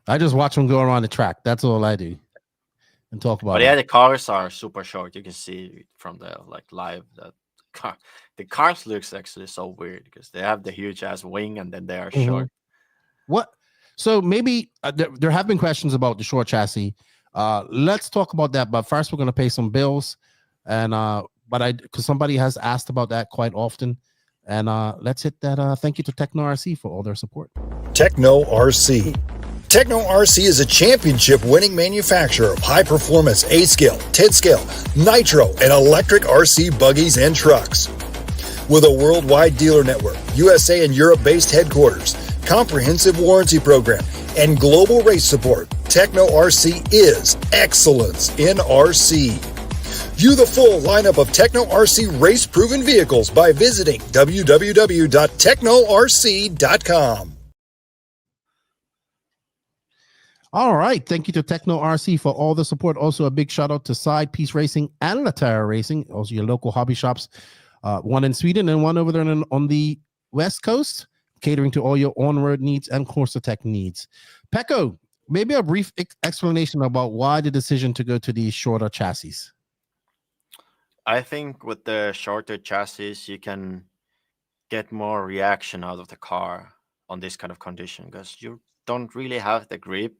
I just watch them go around the track. That's all I do, and talk about But it. yeah, the cars are super short. You can see from the like live that the cars looks actually so weird because they have the huge ass wing and then they are short. What? So maybe there have been questions about the short chassis. Let's talk about that. But first, we're going to pay some bills, and because somebody has asked about that quite often, and let's hit that. Thank you to Techno RC for all their support. Techno RC. Techno RC is a championship-winning manufacturer of high-performance A-scale, 10-scale, Nitro, and electric RC buggies and trucks. With a worldwide dealer network, USA and Europe-based headquarters, comprehensive warranty program, and global race support, Techno RC is excellence in RC. View the full lineup of Techno RC race-proven vehicles by visiting www.technorc.com. All right. Thank you to Techno RC for all the support. Also, a big shout out to Side Piece Racing and Latara Racing, also your local hobby shops, one in Sweden and one over there on the West Coast, catering to all your on-road needs and Corsa Tech needs. Pekko, maybe a brief explanation about why the decision to go to these shorter chassis. I think with the shorter chassis, you can get more reaction out of the car on this kind of condition because you don't really have the grip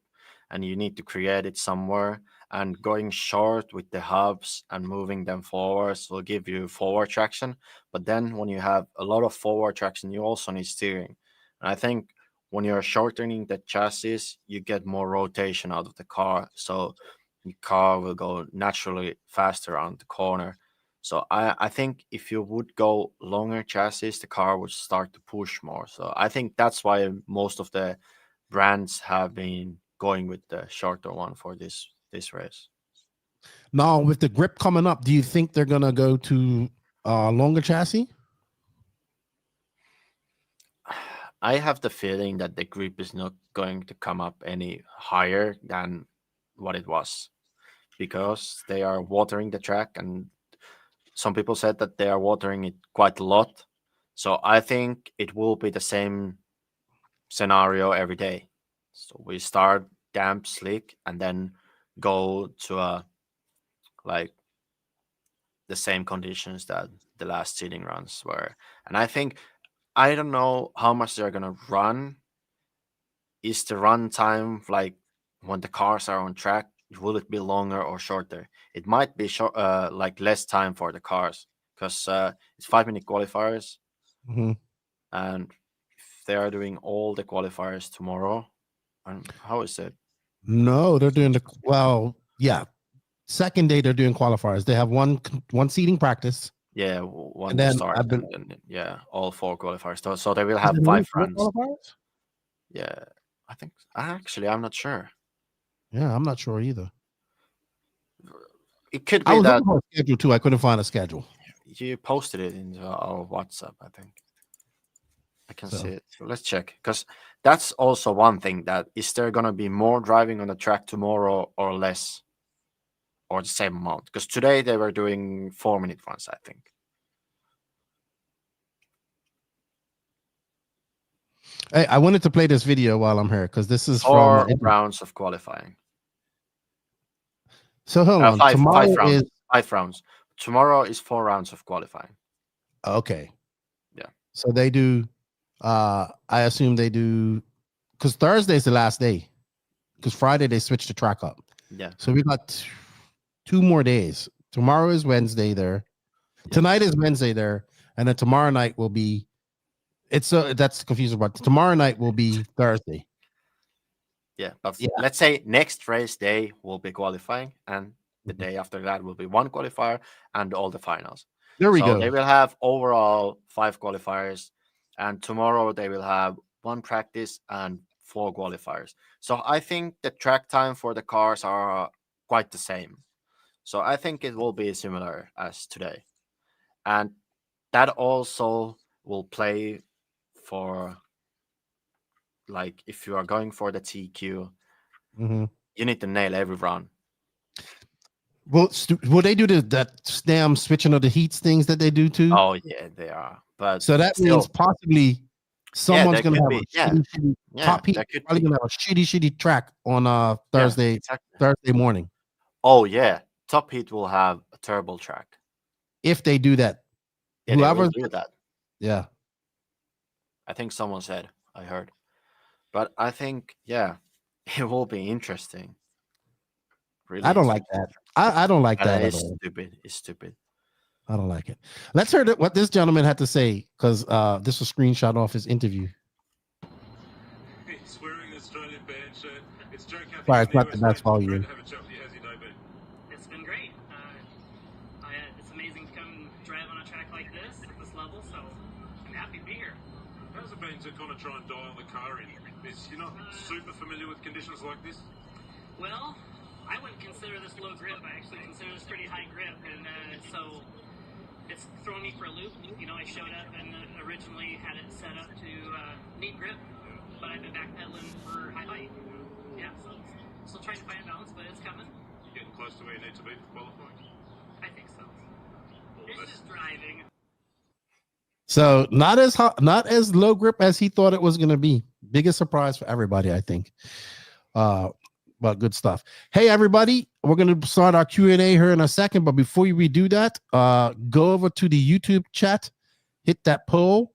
and you need to create it somewhere. And going short with the hubs and moving them forwards will give you forward traction. But then when you have a lot of forward traction, you also need steering. And I think when you're shortening the chassis, you get more rotation out of the car. So the car will go naturally faster around the corner. So I think if you would go longer chassis, the car would start to push more. So I think that's why most of the brands have been going with the shorter one for this race. Now, with the grip coming up, do you think they're going to go to longer chassis? I have the feeling that the grip is not going to come up any higher than what it was because they are watering the track, and some people said that they are watering it quite a lot. So I think it will be the same scenario every day. So we start damp, slick, and then go to like the same conditions that the last seeding runs were. And I think I don't know how much they're gonna run. Is the run time like when the cars are on track? Will it be longer or shorter? It might be short, like less time for the cars because it's 5-minute qualifiers, and if they are doing all the qualifiers tomorrow, and how is it? No, they're doing second day they're doing qualifiers. They have one seating practice. Yeah, one And then start, I've been- and then, yeah, all 4 qualifiers. So they will have 5 runs. Qualifiers? Yeah, I think I'm not sure. Yeah, I'm not sure either. It could I be was that looking for a schedule too. I couldn't find a schedule. you posted it in our WhatsApp. I think I can So- see it. So let's check because that's also one thing. That is there gonna be more driving on the track tomorrow or less, or the same amount? Because today they were doing 4-minute runs, I think. Hey, I wanted to play this video while I'm here because this is 4 from. rounds of qualifying. So hold on. 5 Tomorrow rounds. is 5 rounds. Tomorrow is 4 rounds of qualifying. okay. Yeah. So they do. I assume they do because Thursday is the last day. Because Friday they switched the track up. Yeah. So we got 2 more days. Tomorrow is Wednesday there. Yeah. Tonight is Wednesday there, and then tomorrow night will be. That's confusing. But tomorrow night will be Thursday. Yeah, but Yeah. let's say next race day will be qualifying, and the day after that will be 1 qualifier and all the finals. There we So go. they will have overall 5 qualifiers, and tomorrow they will have 1 practice and 4 qualifiers. So I think the track time for the cars are quite the same. So I think it will be similar as today. And that also will play for, like, if you are going for the TQ, Mhm. you need to nail every run. Will they do that damn switching of the heats things that they do too? Oh yeah, they are. But So that still, means possibly someone's there gonna could have be. a shitty top heat. There could Probably be. gonna have a shitty track on Thursday Exactly. Thursday morning. Oh yeah, top heat will have a turbo track. If they do that, Yeah, they will whoever, do that. yeah, I think someone said. I heard. But I think, yeah, it will be interesting. Really, I don't like that. I don't like that at It's all. stupid. It's stupid. I don't like it. Let's hear what this gentleman had to say, because this was screenshot off his interview. He's wearing an Australian band shirt. It's Joe Cathy. Sorry, it's not the best volume. It's been great. It's amazing to come and drive on a track like this at this level, so I'm happy to be here. How's it been to kind of try and dial the car in? You're not super familiar with conditions like this? Well, I wouldn't consider this low grip. I actually consider this pretty high grip, and so it's thrown me for a loop. You know, I showed up and originally had it set up to need grip, but I've been backpedaling for high height. Yeah, so still trying to find a balance, but it's coming. Getting close to where you need to be for qualifying? I think so. It's just driving. So not as low grip as he thought it was going to be. Biggest surprise for everybody, I think. But good stuff. Hey, everybody, we're going to start our Q&A here in a second. But before we do that, go over to the YouTube chat, hit that poll.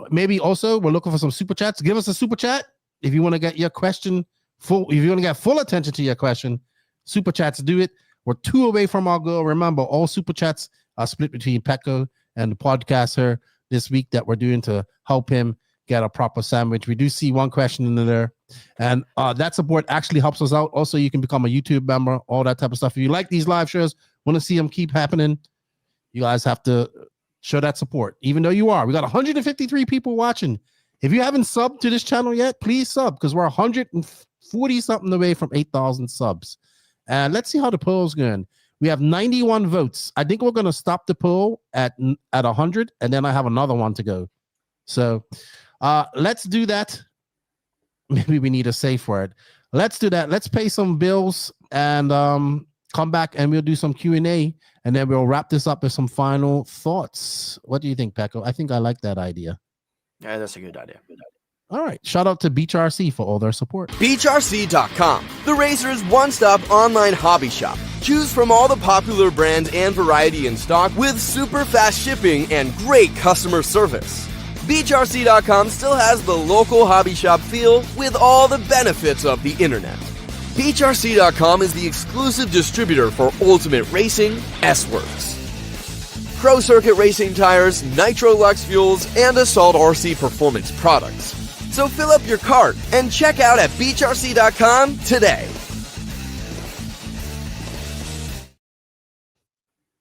Maybe also we're looking for some super chats. Give us a super chat if you want to get your question full. If you want to get full attention to your question, super chats do it. We're 2 away from our goal. Remember, all super chats are split between Pekko and the podcaster this week that we're doing to help him get a proper sandwich. We do see one question in there, and that support actually helps us out. Also, you can become a YouTube member, all that type of stuff. If you like these live shows, want to see them keep happening, you guys have to show that support, even though you are. We got 153 people watching. If you haven't subbed to this channel yet, please sub, because we're 140 something away from 8,000 subs. And let's see how the poll's going. We have 91 votes. I think we're going to stop the poll at 100, and then I have another one to go. So let's do that. Maybe we need a safe word. Let's do that. Let's pay some bills and come back, and we'll do some Q&A, and then we'll wrap this up with some final thoughts. What do you think, Pekko? I think I like that idea. Yeah, that's a good idea. All right. Shout out to Beach RC for all their support. BeachRC.com, the Racer's one-stop online hobby shop. Choose from all the popular brands and variety in stock with super fast shipping and great customer service. BeachRC.com still has the local hobby shop feel with all the benefits of the internet. BeachRC.com is the exclusive distributor for Ultimate Racing, S-Works, Pro Circuit Racing tires, Nitro Lux fuels, and Assault RC performance products. So fill up your cart and check out at BeachRC.com today.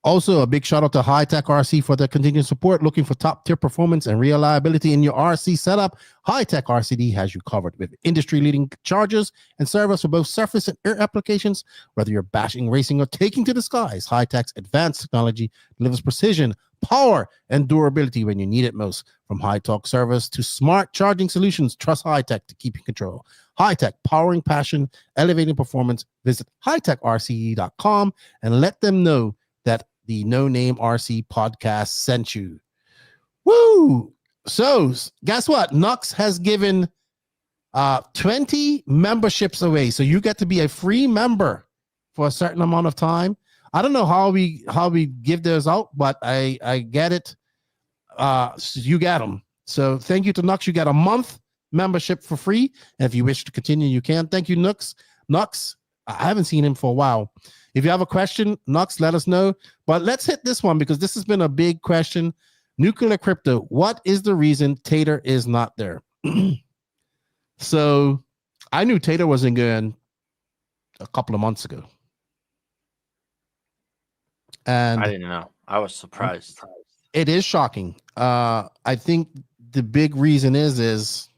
Also, a big shout out to High Tech RC for their continued support. Looking for top tier performance and reliability in your RC setup? High Tech RCD has you covered with industry leading chargers and servers for both surface and air applications. Whether you're bashing, racing, or taking to the skies, High Tech's advanced technology delivers precision, power, and durability when you need it most. From high torque servers to smart charging solutions, trust High Tech to keep you control. High Tech, powering passion, elevating performance. Visit hightechrce.com and let them know that the No Name RC podcast sent you. Woo! So, guess what? Nux has given 20 memberships away. So you get to be a free member for a certain amount of time. I don't know how we give those out, but I get it. So you get them. So thank you to Nux. You get a month membership for free. And if you wish to continue, you can. Thank you, Nux. Nux, I haven't seen him for a while. If you have a question, Nux, let us know. But let's hit this one because this has been a big question. Nuclear Crypto, what is the reason Tater is not there? So I knew Tater wasn't going a couple of months ago. And I didn't know. I was surprised. It is shocking. I think the big reason is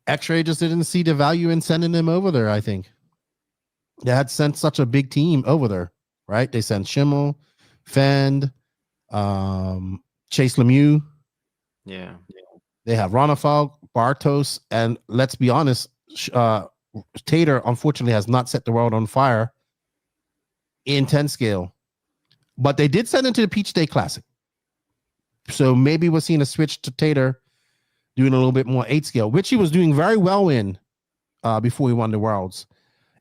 X-Ray just didn't see the value in sending him over there, I think. They had sent such a big team over there, right? They sent Schimmel, Fend, Chase Lemieux. Yeah. They have Ronafal, Bartos, and let's be honest, Tater unfortunately has not set the world on fire in 10 scale, but they did send him to the Peach State Classic. So maybe we're seeing a switch to Tater doing a little bit more 8 scale, which he was doing very well in before he won the Worlds.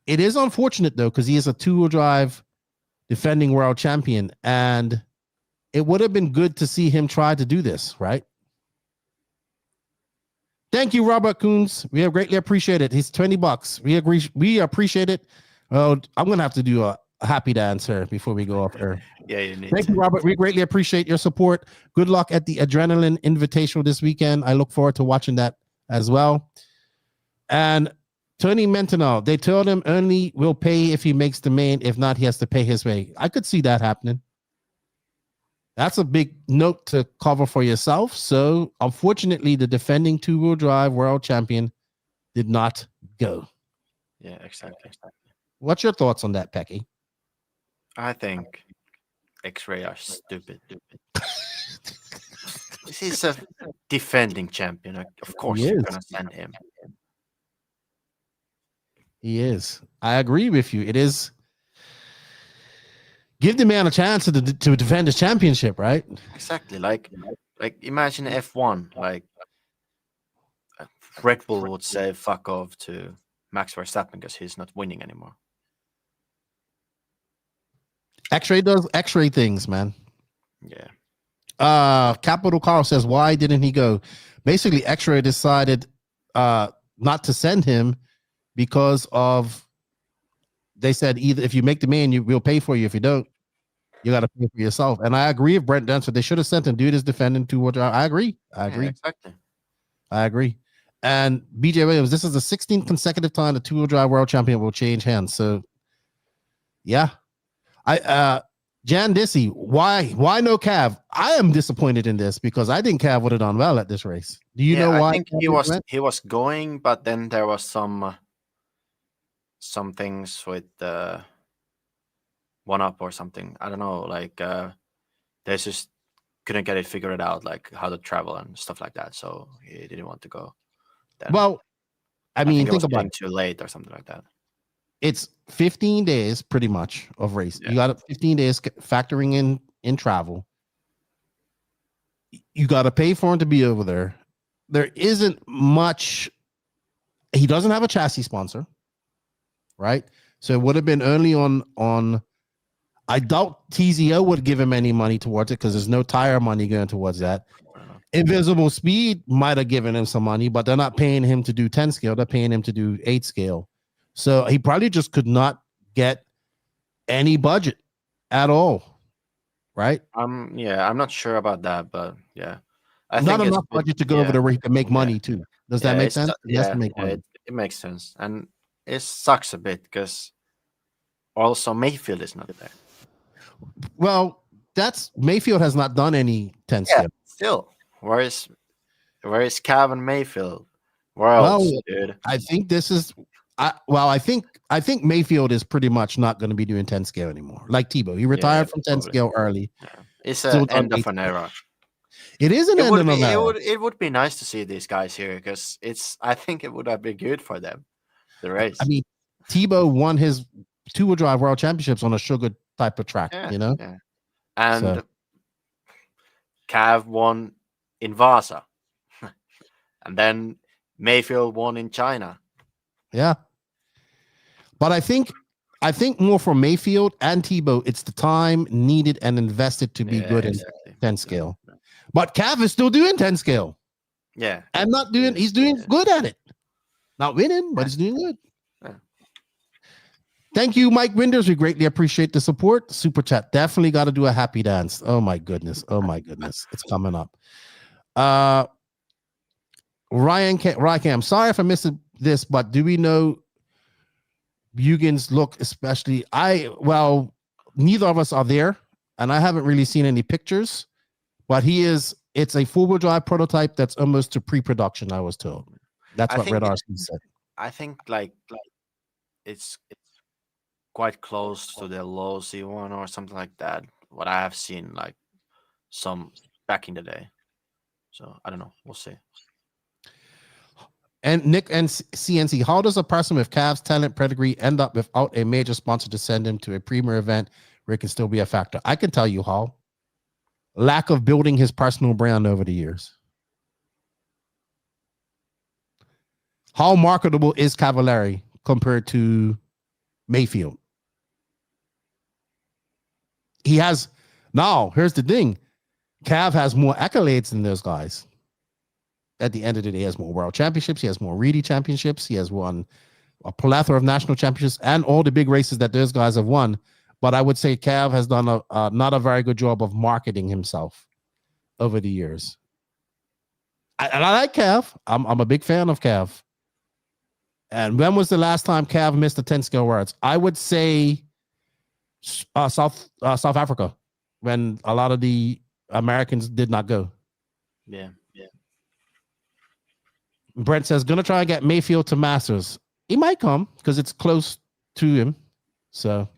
It is unfortunate though, because he is a 2-wheel drive defending world champion, and it would have been good to see him try to do this, right? Thank you, Robert Coons. We have greatly appreciated it. He's $20. We agree. We appreciate it. Well, I'm gonna have to do a happy dance here before we go up there. Yeah, you need Thank you, Robert. We greatly appreciate your support. Good luck at the Adrenaline Invitational this weekend. I look forward to watching that as well. And Tony Mentenal, they told him only will pay if he makes the main. If not, he has to pay his way. I could see that happening. That's a big note to cover for yourself. So, unfortunately, the defending 2-wheel drive world champion did not go. Yeah, exactly. What's your thoughts on that, Pecky? I think X-Ray are stupid. This is a defending champion. Of course, you're going to send him. He is. I agree with you. It is. Give the man a chance to defend his championship, right? Exactly. Like imagine F1. Like Red Bull would say "fuck off" to Max Verstappen because he's not winning anymore. X-Ray does X-Ray things, man. Yeah. Capital Carl says, why didn't he go? Basically, X-Ray decided not to send him because of. They said either if you make the main, we'll pay for you. If you don't, you got to pay for yourself. And I agree with Brent Dunster. They should have sent him. Dude is defending 2-wheel drive. I agree. Yeah, exactly. I agree. And BJ Williams, this is the 16th consecutive time the 2-wheel drive world champion will change hands. So, yeah. Jan Dissy, why no Cav? I am disappointed in this because I think Cav would have done well at this race. Do you know why? I think he was going, but then there was some things with one up or something. I don't know. Like they just couldn't get it figured out, like how to travel and stuff like that. So he didn't want to go. Then. Well, I mean, think about it. Too late or something like that. It's 15 days pretty much of race. Yeah. You got 15 days factoring in travel. You got to pay for him to be over there. There isn't much. He doesn't have a chassis sponsor, right? So it would have been early on. I doubt TZO would give him any money towards it because there's no tire money going towards that. Invisible Speed might have given him some money, but they're not paying him to do 10 scale. They're paying him to do 8 scale. So he probably just could not get any budget at all, right? Yeah, I'm not sure about that, but yeah, I not think enough budget to go over there where he can make money too. Does that make sense? It makes sense, and it sucks a bit because also Mayfield is not there. Well, Mayfield has not done any 10 scale. Still, where is Cav and Mayfield? Where else, dude? I think this is. I think Mayfield is pretty much not going to be doing 10 scale anymore. Like Tebow, he retired from 10 scale early. Yeah. It's an end of an era. It is an end of an era. It would be nice to see these guys here because I think it would have been good for them. The race. I mean, Tebow won his 2-wheel drive world championships on a sugar type of track. Yeah, you know, and Cav won in Vasa, and then Mayfield won in China. Yeah. But I think more for Mayfield and Tebow, it's the time needed and invested to be good in 10 scale. Yeah. But Cav is still doing 10 scale. Yeah. And he's doing good at it. Not winning, but he's doing good. Yeah. Thank you, Mike Winders. We greatly appreciate the support. Super chat. Definitely got to do a happy dance. Oh my goodness. It's coming up. Ryan, I'm sorry if I missed this, but do we know Bugin's look, especially? Neither of us are there, and I haven't really seen any pictures, but it's a 4-wheel drive prototype that's almost to pre-production, I was told. That's what Red RC said. I think like it's quite close to the low C1 or something like that. What I have seen, like some back in the day. So I don't know. We'll see. And Nick and CNC, how does a person with Cav's talent pedigree end up without a major sponsor to send him to a premier event where it can still be a factor? I can tell you how. Lack of building his personal brand over the years. How marketable is Cavallari compared to Mayfield? He has, now, here's the thing. Cav has more accolades than those guys. At the end of the day, he has more world championships. He has more Reedy championships. He has won a plethora of national championships and all the big races that those guys have won. But I would say Cav has done not a very good job of marketing himself over the years. And I like Cav. I'm a big fan of Cav. And when was the last time Cav missed the 10 skill words? I would say South Africa, when a lot of the Americans did not go. Yeah. Brent says, gonna try and get Mayfield to Masters. He might come because it's close to him. So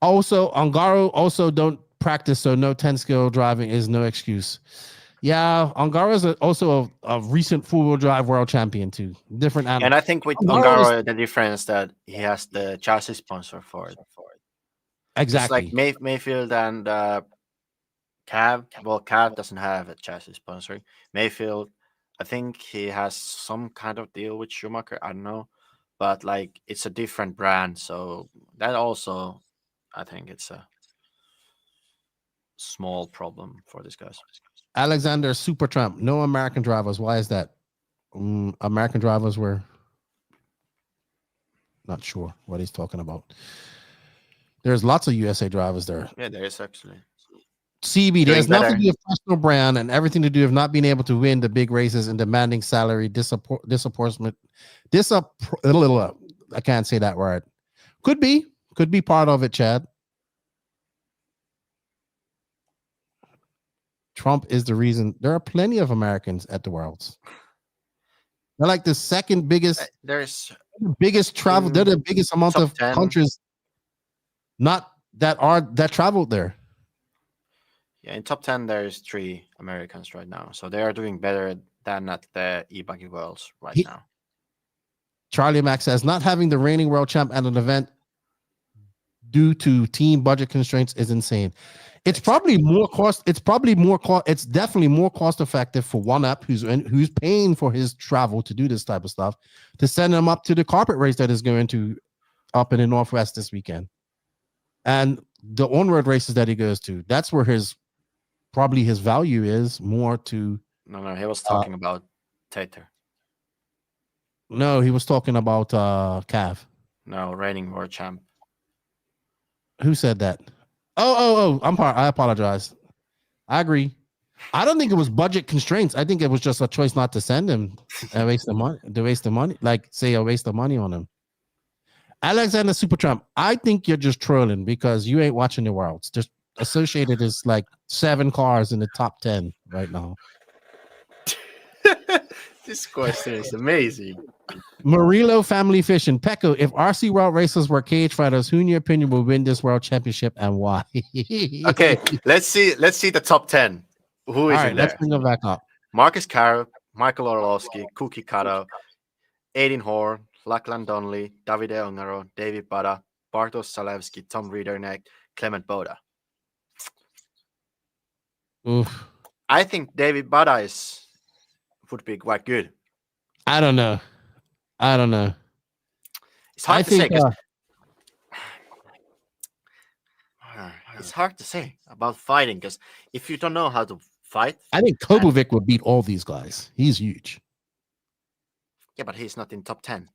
also Ongaro also don't practice, so no 10 skill driving is no excuse. Yeah, Ongaro is also a recent four-wheel drive world champion too. Different animal. And I think with Ongaro, the difference that he has the chassis sponsor for it. Exactly. It's like Mayfield and Cav. Well, Cav doesn't have a chassis sponsor. Mayfield, I think he has some kind of deal with Schumacher. I don't know, but like it's a different brand, so that also, I think it's a small problem for these guys. Alexander Supertramp, no American drivers. Why is that? American drivers were not sure what he's talking about. There's lots of USA drivers there. Yeah, there is actually. CB, there's nothing to do with personal brand and everything to do with not being able to win the big races and demanding salary, disappointment. I can't say that word. Could be part of it, Chad. Trump is the reason. There are plenty of Americans at the Worlds. They're like the second biggest. There's biggest travel. They're the biggest amount of 10. countries that traveled there. Yeah, in top 10 there's 3 Americans right now, so they are doing better than at the E-Buggy Worlds now. Charlie Mack says not having the reigning world champ at an event due to team budget constraints is insane. It's probably more cost. It's definitely more cost effective for one up who's paying for his travel to do this type of stuff to send him up to the carpet race that is going to up in the Northwest this weekend, and the onward races that he goes to. That's where his value is more to. No, he was talking about Tater. No, he was talking about Cav. No, reigning world champ. Who said that? Oh, I apologize. I agree. I don't think it was budget constraints. I think it was just a choice not to send him and waste the money. Like say a waste of money on him. Alexander Supertramp, I think you're just trolling because you ain't watching the Worlds. Just Associated is like 7 cars in the top 10 right now. This question is amazing. Murillo Family Fishing. Pekko, if RC World racers were cage fighters, who in your opinion will win this world championship and why? Okay, let's see the top 10. Who is in there? Let's bring them back up. Marcus Caro, Michael Orlowski, Kuki Kato, Aiden Horn, Lachlan Donnelly, Davide Ongaro, David Bada, Bartosz Zalewski, Tom Riederneck, Clement Boda. Oof. I think David Bada would be quite good. I don't know. It's hard to say. It's hard to say about fighting because if you don't know how to fight, I think Kobovic would beat all these guys. He's huge. Yeah, but he's not in top 10.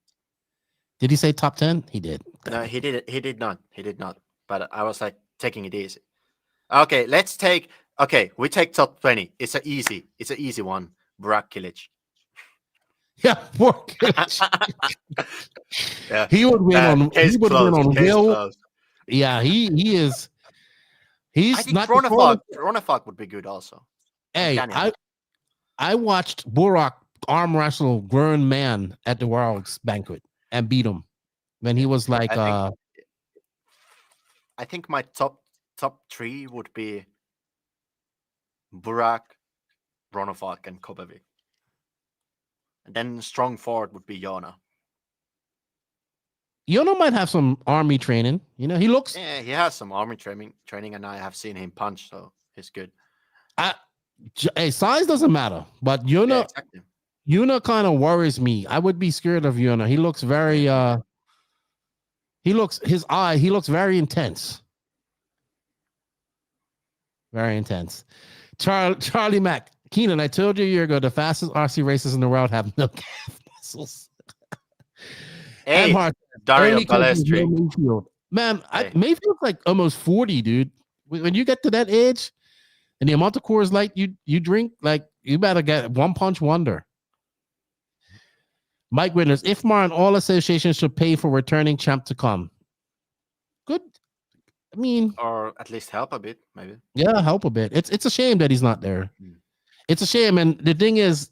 Did he say top 10? He did. No, he did. He did not. But I was like taking it easy. Okay, we take top 20. It's an easy one. Burak Kilic. Yeah, Burak Kilic. Yeah. He would win on. He would win on Will. Close. Yeah, he is. He's I think not. Ronefog would be good also. Hey, I watched Burak arm wrestle grown man at the World's banquet and beat him when he was like. I think my top top 3 would be Burak, Ronofak, and Kobevic. And then strong forward would be Jona. Jona might have some army training. You know, he looks. Yeah, he has some army training, and I have seen him punch, so he's good. Hey, size doesn't matter, but Jona, Yeah, exactly. Jona kind of worries me. I would be scared of Jona. He looks very. He looks very intense. Very intense. Charlie Mack. Keenan, I told you a year ago the fastest RC racers in the world have no calf muscles. Hey, Dario Balestri. Man, Mayfield's like almost 40, dude. When you get to that age and the amount of Coors Light you drink, like, you better get one punch wonder. Mike Winters, IFMAR and all associations should pay for returning champ to come. Good. I mean, or at least help a bit, maybe. Yeah, help a bit. It's a shame that he's not there. It's a shame. And the thing is,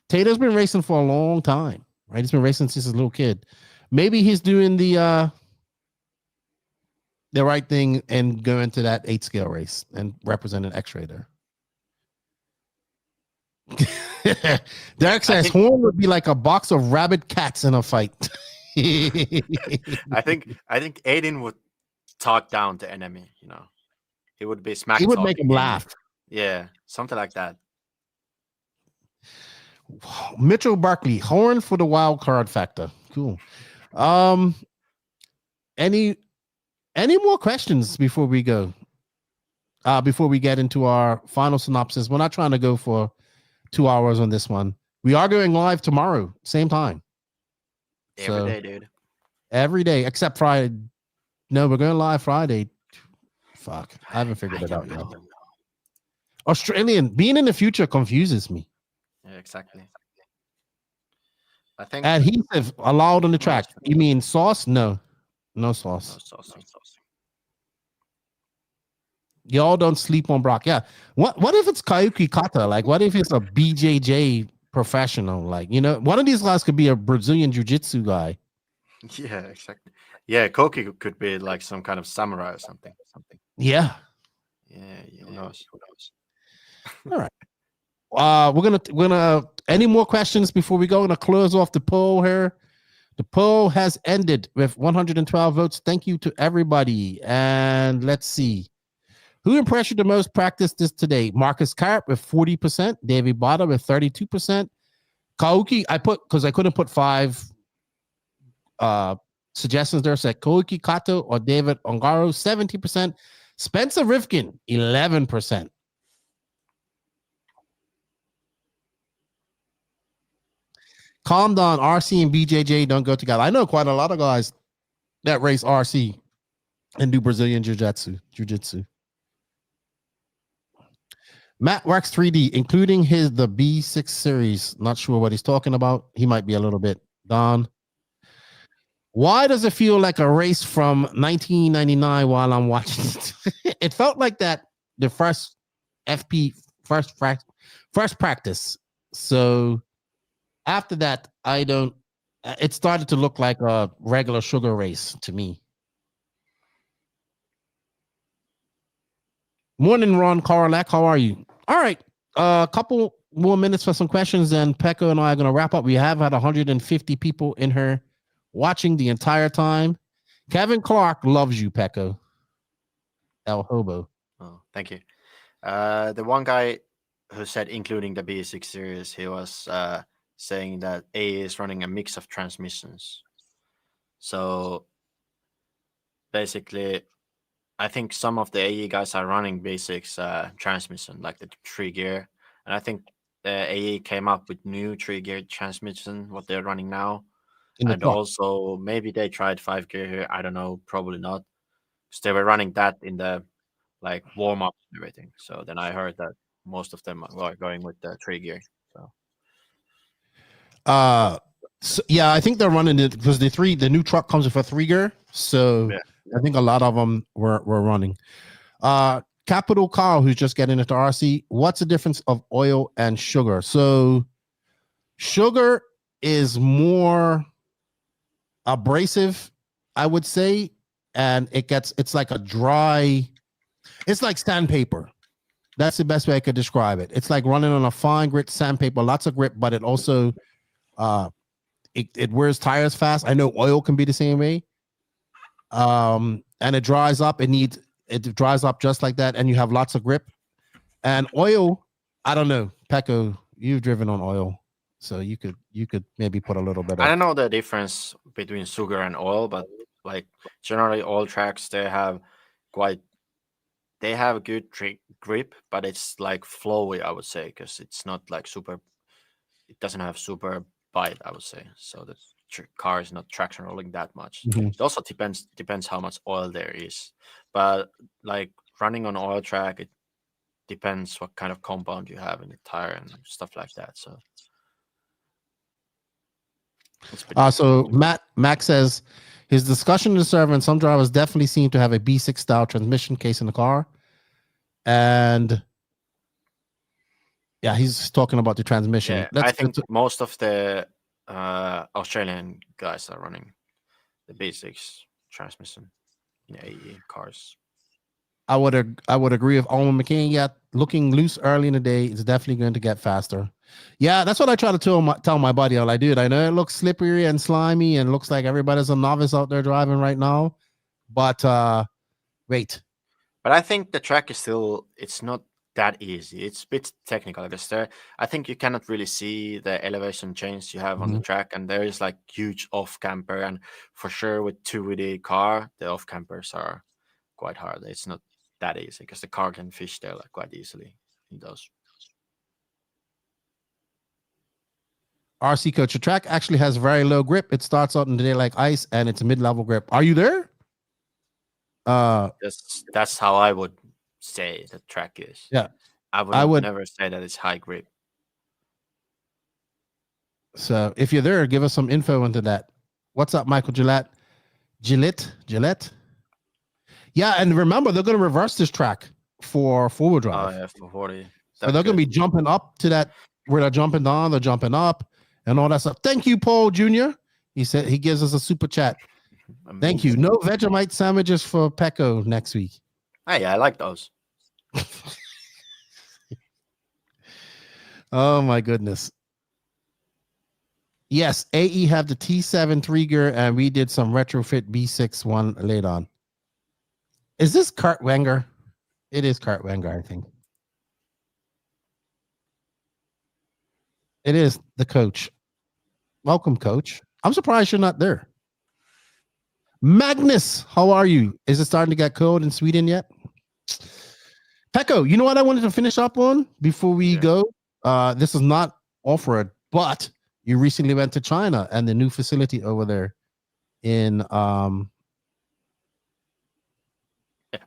Tater's been racing for a long time, right? He's been racing since he's a little kid. Maybe he's doing the right thing and going to that 8 scale race and representing X-Ray there. Derek says Horn would be like a box of rabid cats in a fight. I think Aiden would talk down the enemy, you know. He would be smack. He would make him laugh. Yeah, something like that. Mitchell Barkley, Horn for the wild card factor. Cool. Any more questions before we go? Before we get into our final synopsis, we're not trying to go for 2 hours on this one. We are going live tomorrow, same time. Every day, dude. Every day, except Friday. No, we're going live Friday. Fuck, I haven't figured it out yet. Australian, being in the future confuses me. Yeah, exactly. I think adhesive allowed on the track. You mean sauce? No sauce. No sauce. Y'all don't sleep on Brock. Yeah. What if it's Kayuki Kata? Like, what if it's a BJJ professional? Like, you know, one of these guys could be a Brazilian jiu-jitsu guy. Yeah, exactly. Yeah, Koki could be like some kind of samurai or something. Yeah. Yeah, who knows? All right. We're gonna any more questions before we go? We're gonna close off the poll here. The poll has ended with 112 votes. Thank you to everybody. And let's see. Who impressed you the most practice this today? Marcus Carp with 40%, David Bada with 32%. Kauki, because I couldn't put 5 suggestions there. Said Kauki Kato or David Ongaro, 70%. Spencer Rifkin, 11%. Calm down. RC and BJJ don't go together. I know quite a lot of guys that race RC and do Brazilian jiu-jitsu. Matt Wax 3D, including the B6 series. Not sure what he's talking about. He might be a little bit gone. Why does it feel like a race from 1999 while I'm watching it? It felt like that the first practice. So after that, it started to look like a regular sugar race to me. Morning, Ron Karlak. How are you? All right. A couple more minutes for some questions, and Pekko and I are going to wrap up. We have had 150 people in here watching the entire time. Kevin Clark loves you, Pekko. El Hobo. Oh, thank you. The one guy who said including the B6 series, he was saying that A is running a mix of transmissions. So basically, I think some of the AE guys are running B6 transmission, like the 3-gear. And I think the AE came up with new 3-gear transmission, what they're running now. And also maybe they tried 5-gear here. I don't know, probably not. Because they were running that in the like warm-up and everything. So then I heard that most of them are going with the 3-gear. So yeah, I think they're running it because the new truck comes with a 3-gear. So yeah. I think a lot of them were running. Capital Carl, who's just getting into RC, what's the difference of oil and sugar? So sugar is more abrasive, I would say, and it's like a dry It's like sandpaper. That's the best way I could describe it. It's like running on a fine grit sandpaper, lots of grip, but it also it wears tires fast. I know oil can be the same way. And it dries up. It dries up just like that, and you have lots of grip. And oil, I don't know, Pekko, you've driven on oil, so you could maybe put a little bit. I don't know the difference between sugar and oil, but like generally oil tracks, they have good grip, but it's like flowy, I would say, because it's not like super. It doesn't have super bite, I would say. So the car is not traction rolling that much. It also depends how much oil there is, but like running on oil track, it depends what kind of compound you have in the tire and stuff like that. So, so Max says his discussion in the server and some drivers definitely seem to have a B6 style transmission case in the car, and yeah, he's talking about the transmission. Yeah, I think most of the Australian guys are running the B6 transmission in AE cars. I would agree with Owen McCain. Yeah, looking loose early in the day, it's definitely going to get faster. Yeah, that's what I try to tell my buddy. I do it. I know it looks slippery and slimy and looks like everybody's a novice out there driving right now. But wait. But I think the track is it's not that easy. It's a bit technical because I think you cannot really see the elevation change you have on the track, and there is like huge off camper, and for sure with 2WD car, the off campers are quite hard. It's not that easy because the car can fish there like quite easily in those. RC coach, the track actually has very low grip. It starts out in the day like ice, and it's a mid-level grip. Are you there? That's how I would say the track is. Yeah, I would never say that it's high grip. So if you're there, give us some info into that. What's up, Michael Gillette? Yeah, and remember, they're going to reverse this track for four-wheel drive. Oh, yeah, for 40. So they're going to be jumping up to that where they're jumping down, they're jumping up, and all that stuff. Thank you, Paul Jr. He said he gives us a super chat. Thank you. No Vegemite sandwiches for Pekko next week. Hey, I like those. Oh my goodness. Yes, AE have the T7 3-gear, and we did some retrofit B6 one later on. Is this Kurt Wenger? It is Kurt Wenger, I think. It is the coach. Welcome, coach. I'm surprised you're not there. Magnus, how are you? Is it starting to get cold in Sweden yet? Pekko, you know what I wanted to finish up on before we go? This is not off-road, but you recently went to China and the new facility over there in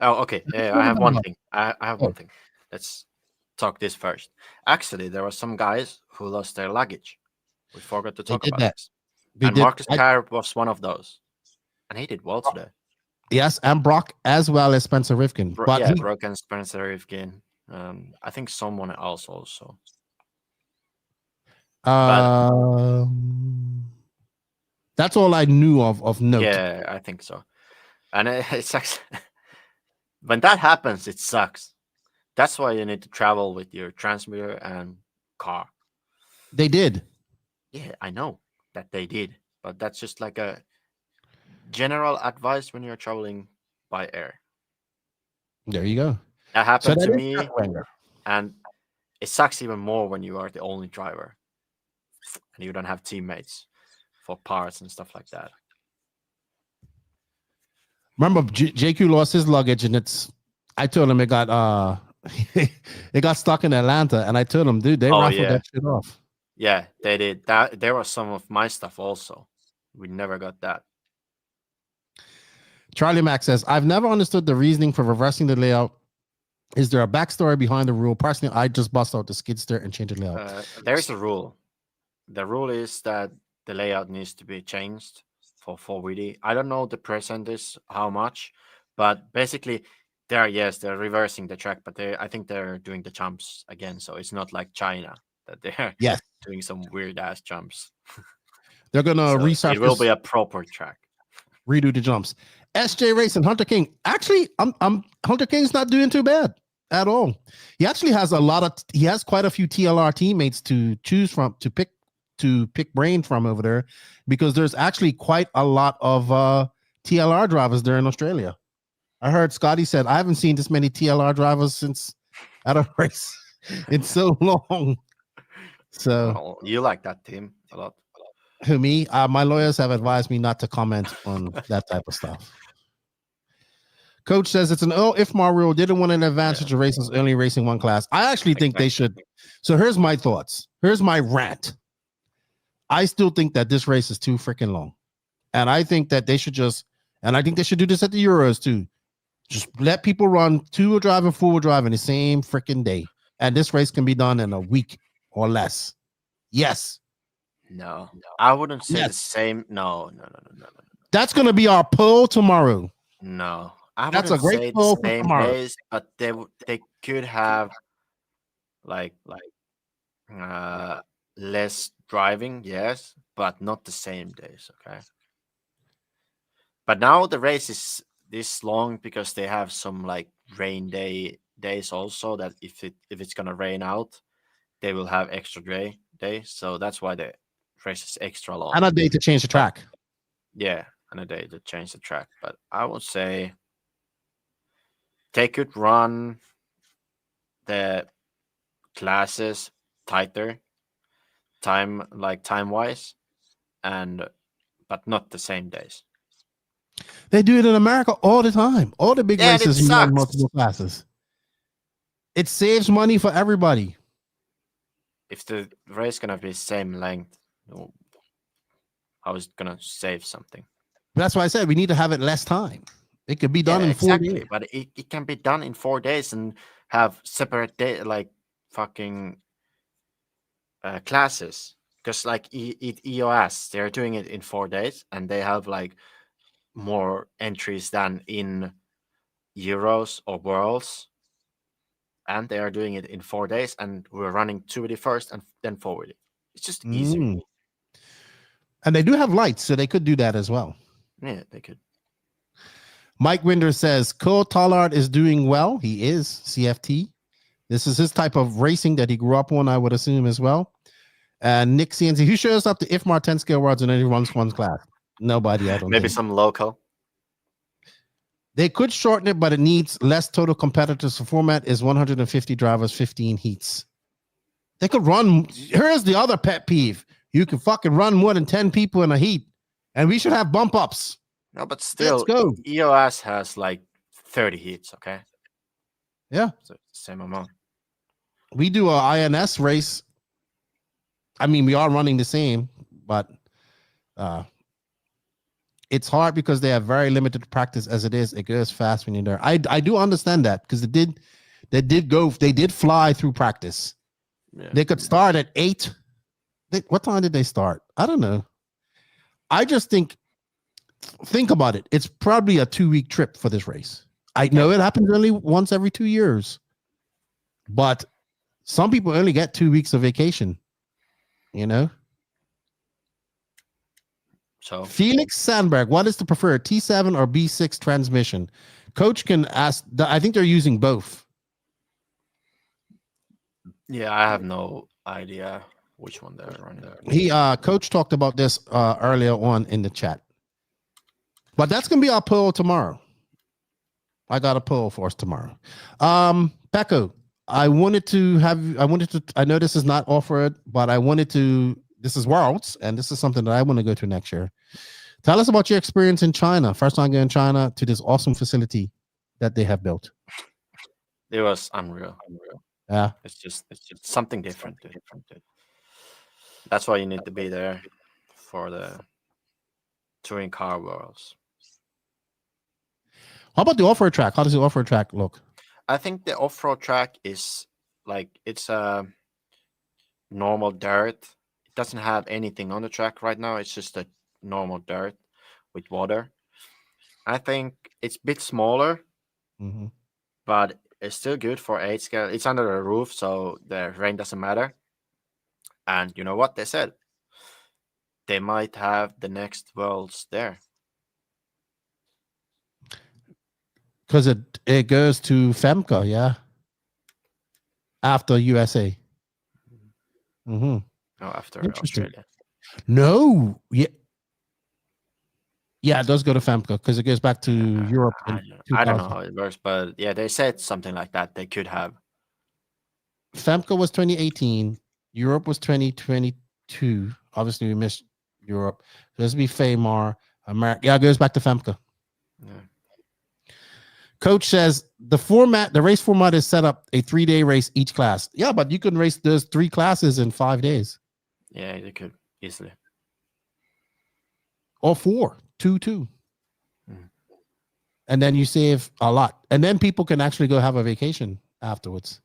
Oh, okay. I have one thing. I have one thing. Let's talk this first. Actually, there were some guys who lost their luggage. We forgot to talk about this. And Marcus Carr was one of those. And he did well today. Yes, and Brock as well as Spencer Rifkin. Brock and Spencer Rifkin. I think someone else also. That's all I knew of note. Yeah, I think so. And it sucks. When that happens, it sucks. That's why you need to travel with your transmitter and car. They did. Yeah, I know that they did. But that's just like a general advice when you're traveling by air. There you go. That happened to me. And it sucks even more when you are the only driver and you don't have teammates for parts and stuff like that. Remember, JQ lost his luggage, and I told him it got it got stuck in Atlanta, and I told him, dude, they raffled that shit off. Yeah, they did. That there was some of my stuff also. We never got that. Charlie Mack says, I've never understood the reasoning for reversing the layout. Is there a backstory behind the rule? Personally, I just bust out the skid steer and change the layout. There's a rule. The rule is that the layout needs to be changed for 4WD. I don't know the percentage, how much, but basically they're reversing the track, but I think they're doing the jumps again. So it's not like China that they're doing some weird ass jumps. They're gonna resurface. It will be a proper track. Redo the jumps. SJ Racing, Hunter King. Actually, I'm Hunter King's not doing too bad at all. He actually has he has quite a few TLR teammates to choose from, to pick brain from over there, because there's actually quite a lot of TLR drivers there in Australia. I heard Scotty said, I haven't seen this many TLR drivers since at a race in so long. So Well, you like that team a lot. who, me? My lawyers have advised me not to comment on that type of stuff. Coach says it's an IFMAR rule. Didn't want an advantage of races only racing one class. I actually think they should. So here's my thoughts. Here's my rant. I still think that this race is too freaking long. And I think that they should and I think they should do this at the Euros too. Just let people run 2-wheel drive and 4-wheel drive in the same freaking day. And this race can be done in a week or less. Yes. No, I wouldn't say the same. No. That's going to be our poll tomorrow. No, I That's wouldn't a great say poll the for same tomorrow. days, but they could have less driving, yes, but not the same days. Okay. But now the race is this long because they have some rain days also, that if it's gonna rain out, they will have extra day. So that's why the race is extra long. And a day to change the track. Yeah, and a day to change the track. But I would say they could run the classes tighter, time wise, but not the same days. They do it in America all the time. All the big races you run multiple classes. It saves money for everybody. If the race gonna be same length, how is it gonna save something? That's why I said we need to have it less time. It could be done in 4 days. But it can be done in 4 days and have separate day, classes. Because EOS, they're doing it in 4 days, and they have more entries than in Euros or Worlds, and they are doing it in 4 days, and we're running 2 first and then forward. It's just easier. And they do have lights, so they could do that as well. Yeah, they could. Mike Winder says Cole Tollard is doing well. He is CFT. This is his type of racing that he grew up on, I would assume, as well. And Nick CNC, who shows up to IFMAR 10 scale worlds and only runs one class? Nobody, I don't Maybe think. some local. They could shorten it, but it needs less total competitors. The format is 150 drivers, 15 heats. They could run. Here's the other pet peeve. You can fucking run more than 10 people in a heat, and we should have bump ups. No, but still, Let's go. EOS has 30 heats, okay? Yeah. So same amount. We do a INS race. I mean, we are running the same, but it's hard because they have very limited practice as it is. It goes fast when you're there. I do understand that, because they did fly through practice. Yeah. They could start at 8. What time did they start? I don't know. I just think about it. It's probably a 2-week trip for this race. I know it happens only once every 2 years, but some people only get 2 weeks of vacation, So Felix Sandberg, what is the preferred T7 or B6 transmission? Coach can ask. I think they're using both. Yeah, I have no idea which one they're running. Coach talked about this earlier on in the chat. But that's gonna be our poll tomorrow. I got a poll for us tomorrow. Pekko, I know this is not offered, but this is Worlds, and this is something that I want to go to next year. Tell us about your experience in China. First time going to China, to this awesome facility that they have built. It was unreal. Yeah. It's just something different. That's why you need to be there for the touring car worlds. How about the off-road track? How does the off-road track look? I think the off-road track is it's a normal dirt. It doesn't have anything on the track right now. It's just a normal dirt with water. I think it's a bit smaller, but it's still good for 8 scale. It's under a roof, so the rain doesn't matter. And you know what they said? They might have the next worlds there. Because it goes to FEMCA, yeah. After USA. Mm-hmm. Oh, after Australia. No. Yeah. Yeah, it does go to FEMCA because it goes back to Europe. I don't know how it works, but yeah, they said something like that. They could have. FEMCA was 2018. Europe was 2022. Obviously, we missed Europe. This would be FAMAR. America. Yeah, it goes back to FEMCA. Yeah. Coach says the race format is set up a 3-day race each class. Yeah, but you can race those 3 classes in 5 days. Yeah, they could easily. Or 4, 2. And then you save a lot. And then people can actually go have a vacation afterwards.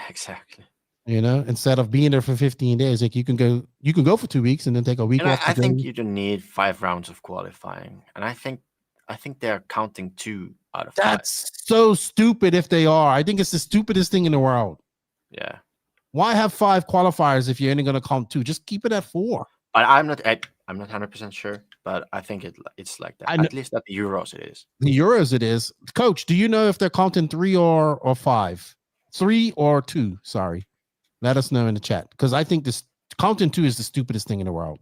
Exactly. You know, instead of being there for 15 days, like you can go for 2 weeks and then take a week off. I think you don't need 5 rounds of qualifying. And I think they're counting 2 out of 5. That's so stupid if they are. I think it's the stupidest thing in the world. Yeah. Why have 5 qualifiers if you're only going to count 2? Just keep it at 4. But I'm not 100% sure, but I think it's like that. At least at the Euros it is. The Euros it is. Coach, do you know if they're counting 3 or 5? 3 or 2, sorry. Let us know in the chat. Because I think this counting 2 is the stupidest thing in the world.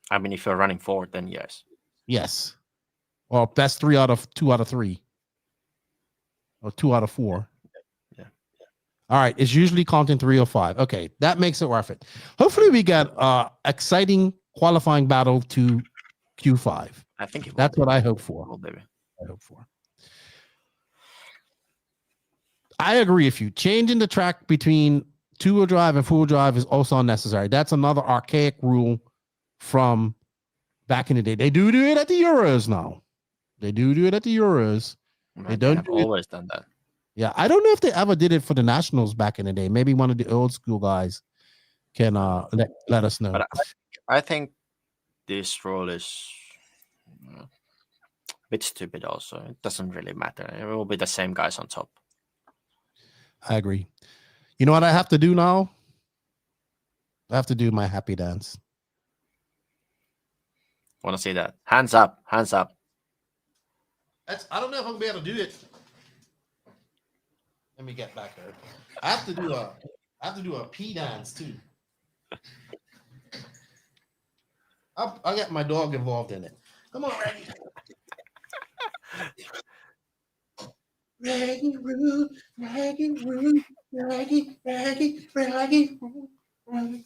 I mean, if you're running 4, then yes. Yes. Or best 2 out of 3. Or 2 out of 4. Yeah. All right. It's usually counting 3 or 5. Okay. That makes it worth it. Hopefully we get exciting qualifying battle to Q5. I think that's what I hope for. Well, baby. I hope for. I agree with you. Changing the track between 2-wheel drive and 4-wheel drive is also unnecessary. That's another archaic rule from back in the day. They do it at the Euros now. They do it at the Euros. They don't always done that. Yeah, I don't know if they ever did it for the Nationals back in the day. Maybe one of the old school guys can let us know. But I think this rule is a bit stupid also. It doesn't really matter. It will be the same guys on top. I agree. You know what I have to do now? I have to do my happy dance. Want to see that? Hands up. Hands up. I don't know if I'm going to be able to do it. Let me get back there. I have to do a pee dance too. I'll get my dog involved in it. Come on, Raggy. Raggy Root, Raggy Root, Raggy, Raggy, Raggy Root, Raggy,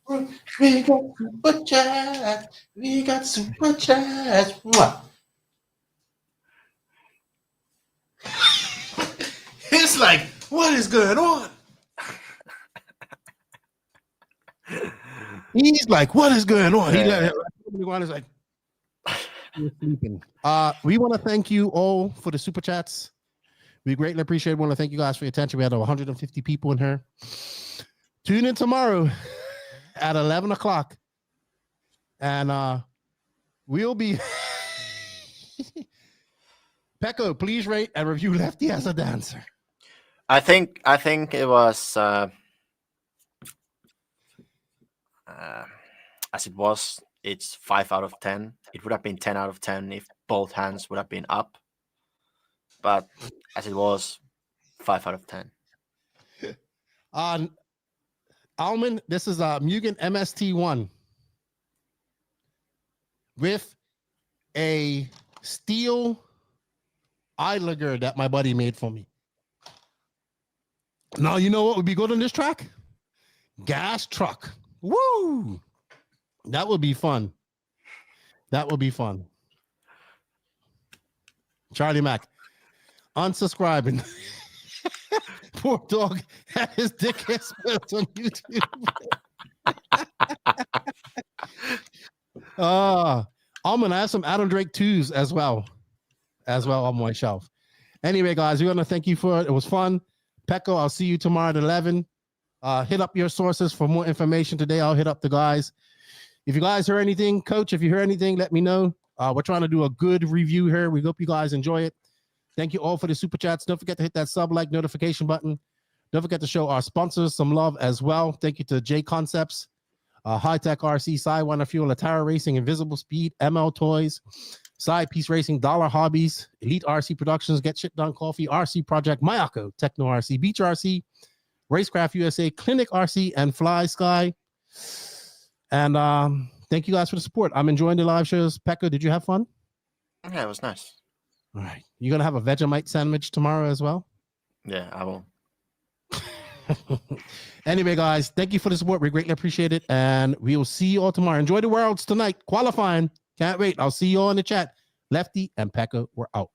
Raggy. We got super chat. We got super chat. What? It's like, what is going on? He's like, what is going on? He's like, sleeping. We want to thank you all for the super chats. We greatly appreciate it. We want to thank you guys for your attention. We had 150 people in here. Tune in tomorrow at 11 o'clock. And we'll be... Pekko, please rate and review Lefty as a dancer. I think it was as it was. It's 5 out of 10. It would have been 10 out of 10 if both hands would have been up. But as it was, 5 out of 10. Alman, this is a Mugen MST1 with a steel eyeliner that my buddy made for me. Now, you know what would be good on this track? Gas truck. Woo! That would be fun. That would be fun. Charlie Mack, unsubscribing. Poor dog had his dick split on YouTube. Alman, I have some Adam Drake 2s as well on my shelf. Anyway, guys, we want to thank you for it. It was fun. Pekko, I'll see you tomorrow at 11. Hit up your sources for more information today. I'll hit up the guys. If you guys heard anything, Coach, if you heard anything, let me know. We're trying to do a good review here. We hope you guys enjoy it. Thank you all for the super chats. Don't forget to hit that sub-like notification button. Don't forget to show our sponsors some love as well. Thank you to J Concepts, High Tech RC, Sidewinder Fuel, Atara Racing, Invisible Speed, ML Toys, Side Piece Racing, Dollar Hobbies, Elite RC Productions, Get Shit Done Coffee, RC Project, Mayako, Techno RC, Beach RC, Racecraft USA, Clinic RC, and Fly Sky. And thank you guys for the support. I'm enjoying the live shows. Pekko, did you have fun? Yeah, it was nice. All right. You going to have a Vegemite sandwich tomorrow as well? Yeah, I will. Anyway, guys, thank you for the support. We greatly appreciate it. And we will see you all tomorrow. Enjoy the Worlds tonight. Qualifying. Can't wait. I'll see you all in the chat. Lefty and Pekko, we're out.